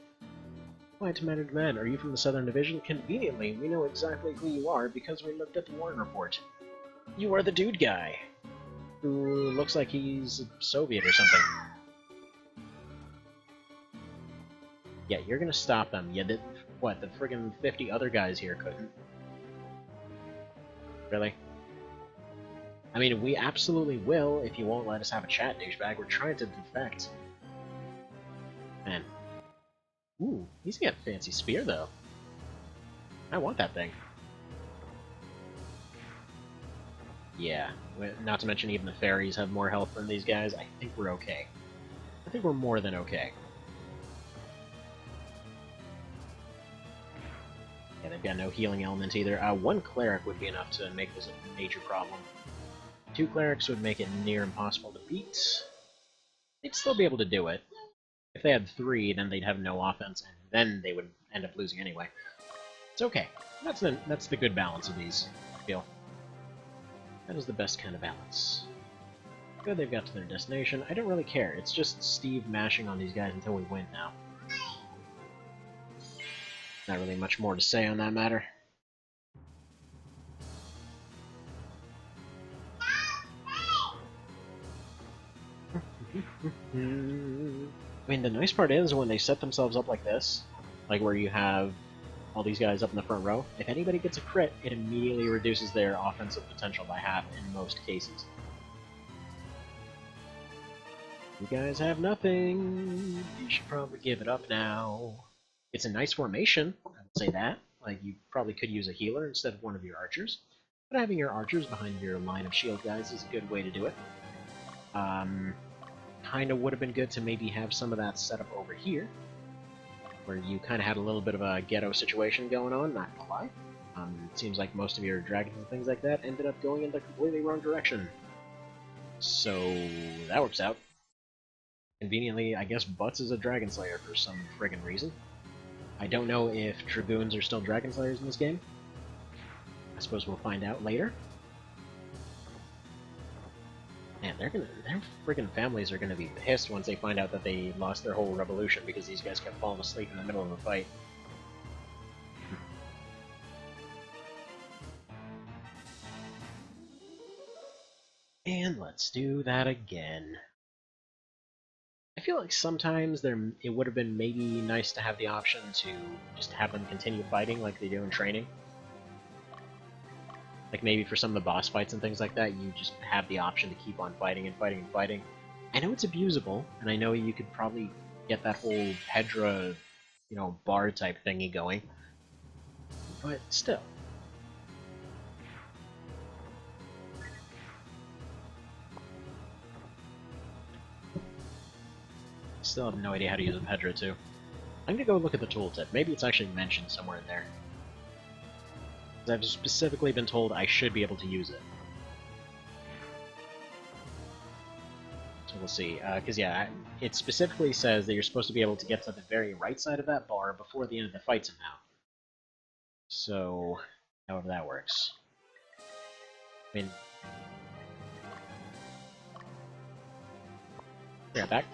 Why, Commander Demand, are you from the Southern Division? Conveniently, we know exactly who you are because we looked at the Warren report. You are the dude guy, who looks like he's a Soviet or something. Yeah, you're gonna stop them. Yeah, what, the friggin' 50 other guys here couldn't? Really? I mean, we absolutely will if you won't let us have a chat, douchebag. We're trying to defect. Man. Ooh, he's got a fancy spear, though. I want that thing. Yeah, not to mention even the fairies have more health than these guys. I think we're okay. I think we're more than okay. Yeah, they've got no healing element either. One cleric would be enough to make this a major problem. 2 clerics would make it near impossible to beat. They'd still be able to do it. If they had 3, then they'd have no offense, and then they would end up losing anyway. It's okay. That's the good balance of these, I feel. That is the best kind of balance. Good, they've got to their destination. I don't really care. It's just Steve mashing on these guys until we win now. Not really much more to say on that matter. I mean, the nice part is when they set themselves up like this, like where you have all these guys up in the front row, if anybody gets a crit, it immediately reduces their offensive potential by half in most cases. You guys have nothing. You should probably give it up now. It's a nice formation, I would say that. Like, you probably could use a healer instead of one of your archers. But having your archers behind your line of shield guys is a good way to do it. Kinda would have been good to maybe have some of that set up over here, where you kinda had a little bit of a ghetto situation going on, not gonna lie. It seems like most of your dragons and things like that ended up going in the completely wrong direction. So that works out. Conveniently, I guess Butts is a Dragon Slayer for some friggin' reason. I don't know if Dragoons are still Dragon Slayers in this game. I suppose we'll find out later. Man, their friggin' families are gonna be pissed once they find out that they lost their whole revolution because these guys kept falling asleep in the middle of a fight. And let's do that again. I feel like sometimes it would have been maybe nice to have the option to just have them continue fighting like they do in training. Like maybe for some of the boss fights and things like that, you just have the option to keep on fighting and fighting and fighting. I know it's abusable, and I know you could probably get that whole Hedra, bar type thingy going, but still. Still have no idea how to use a Hedra too. I'm gonna go look at the tooltip. Maybe it's actually mentioned somewhere in there. I've specifically been told I should be able to use it. So we'll see. Because yeah, it specifically says that you're supposed to be able to get to the very right side of that bar before the end of the fight somehow. So, however that works. I mean... Yeah, back.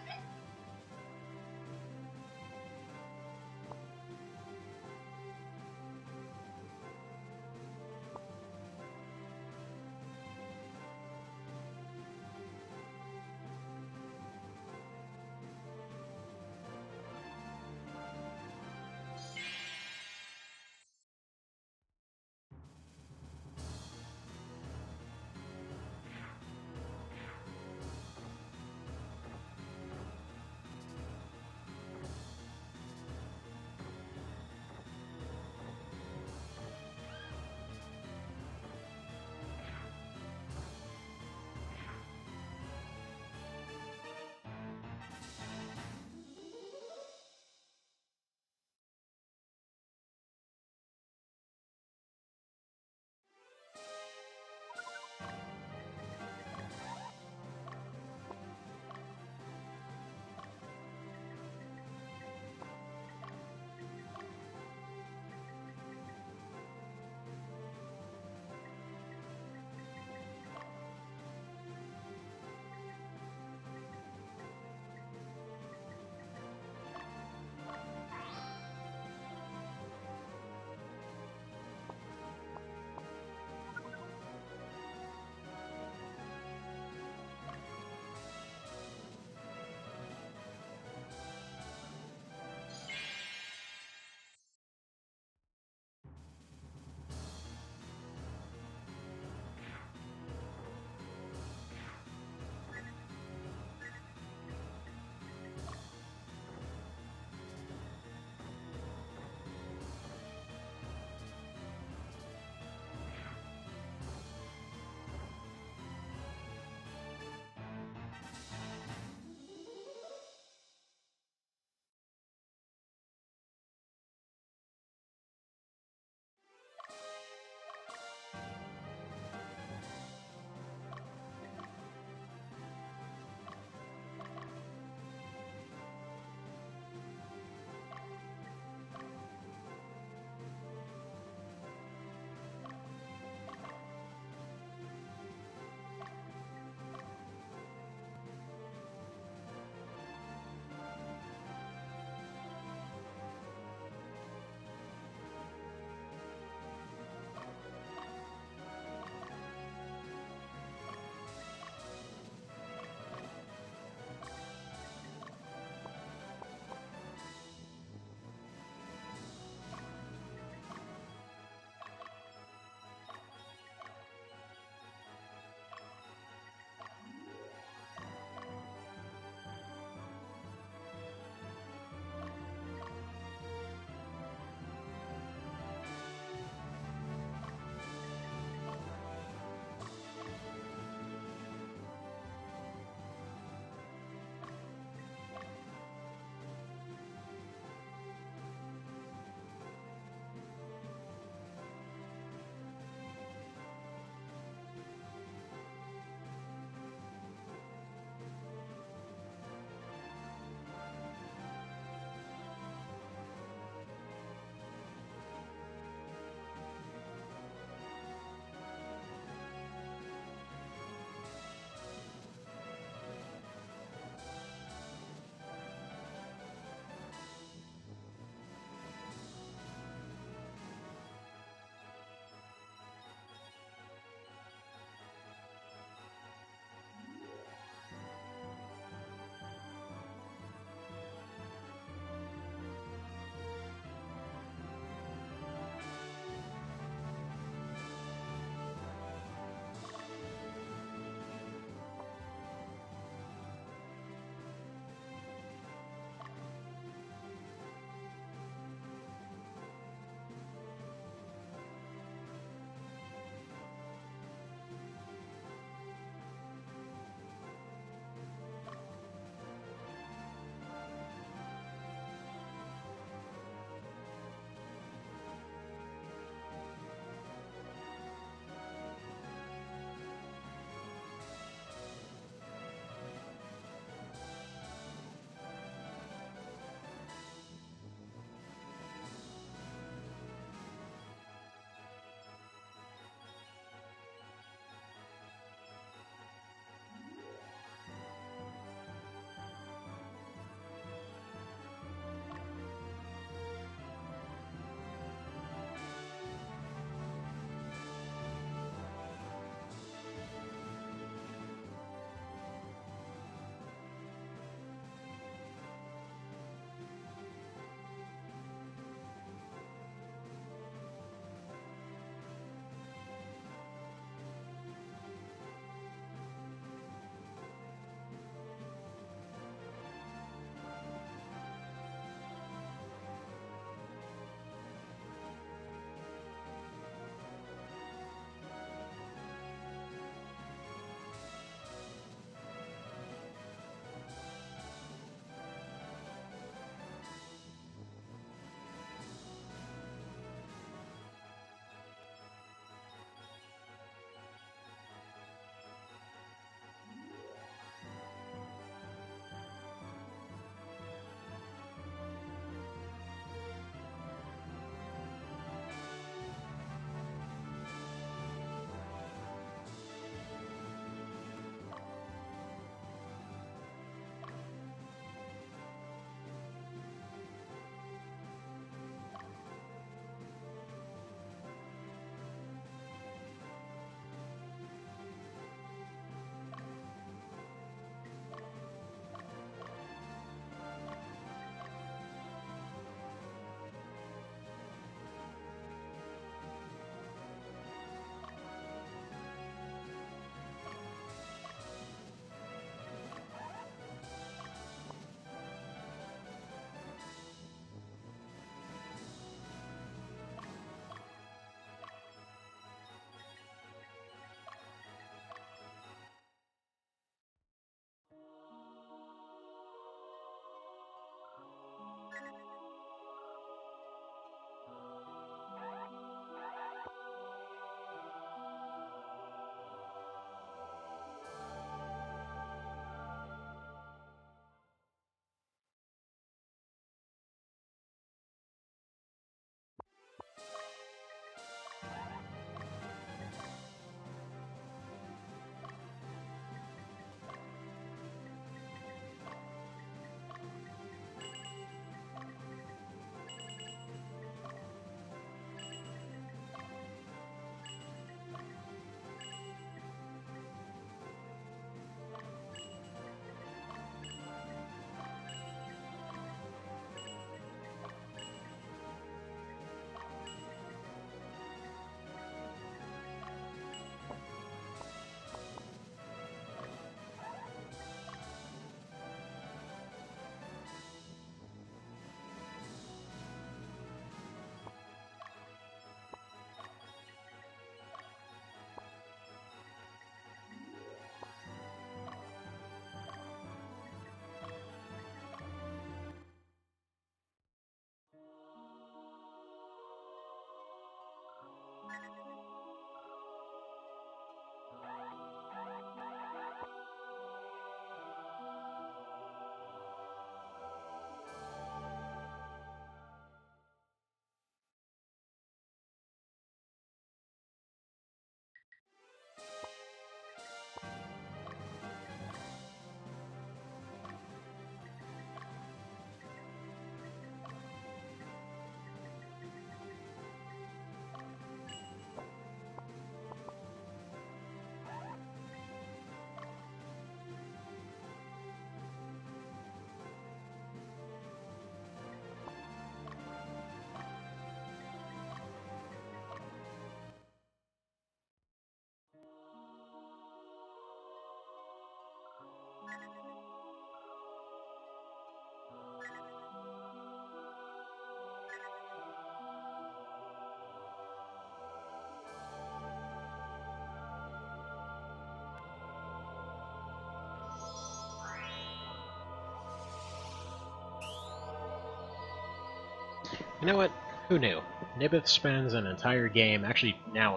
You know what? Who knew? Nibith spends an entire game, actually now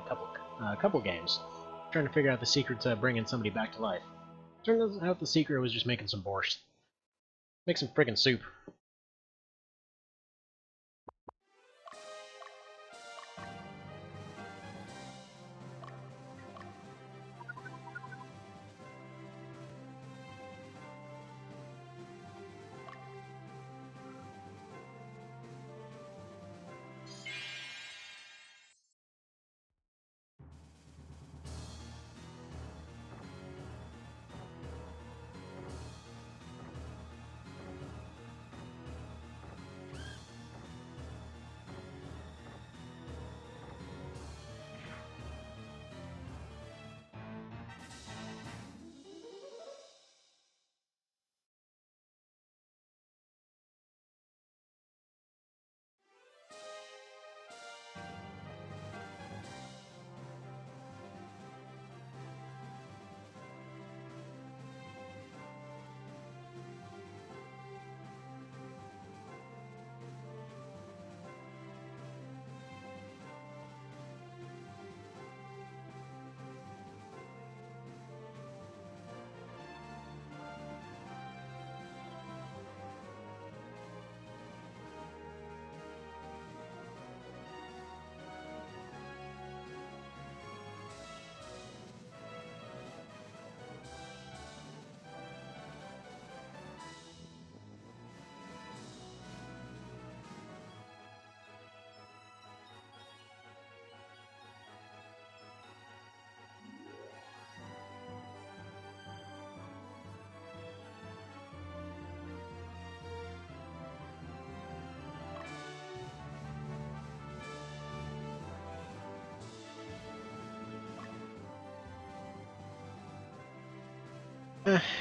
a couple games, trying to figure out the secret to bringing somebody back to life. Turns out the secret was just making some borscht. Make some friggin' soup.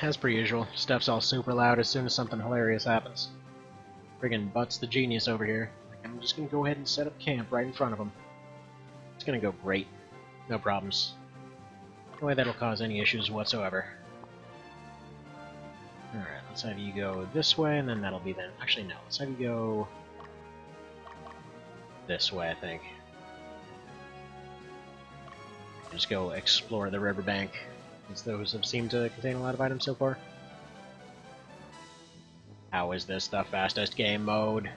As per usual, stuff's all super loud as soon as something hilarious happens. Friggin' Butts the genius over here. Like, I'm just gonna go ahead and set up camp right in front of him. It's gonna go great. No problems. No way that'll cause any issues whatsoever. Alright, let's have you go this way, and then that'll be then. Actually, no. Let's have you go this way, I think. Just go explore the riverbank, since those have seemed to contain a lot of items so far. How is this the fastest game mode?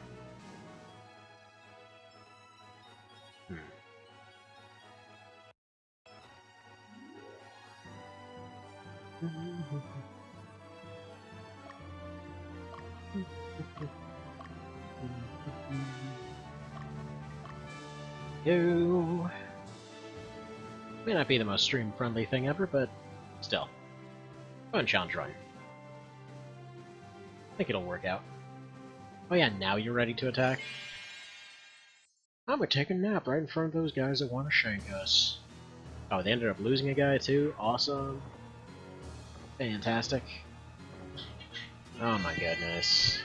Yo. May not be the most stream-friendly thing ever, but still. Fun challenge run. I think it'll work out. Oh yeah, now you're ready to attack? I'm gonna take a nap right in front of those guys that want to shank us. Oh, they ended up losing a guy too? Awesome. Fantastic. Oh my goodness.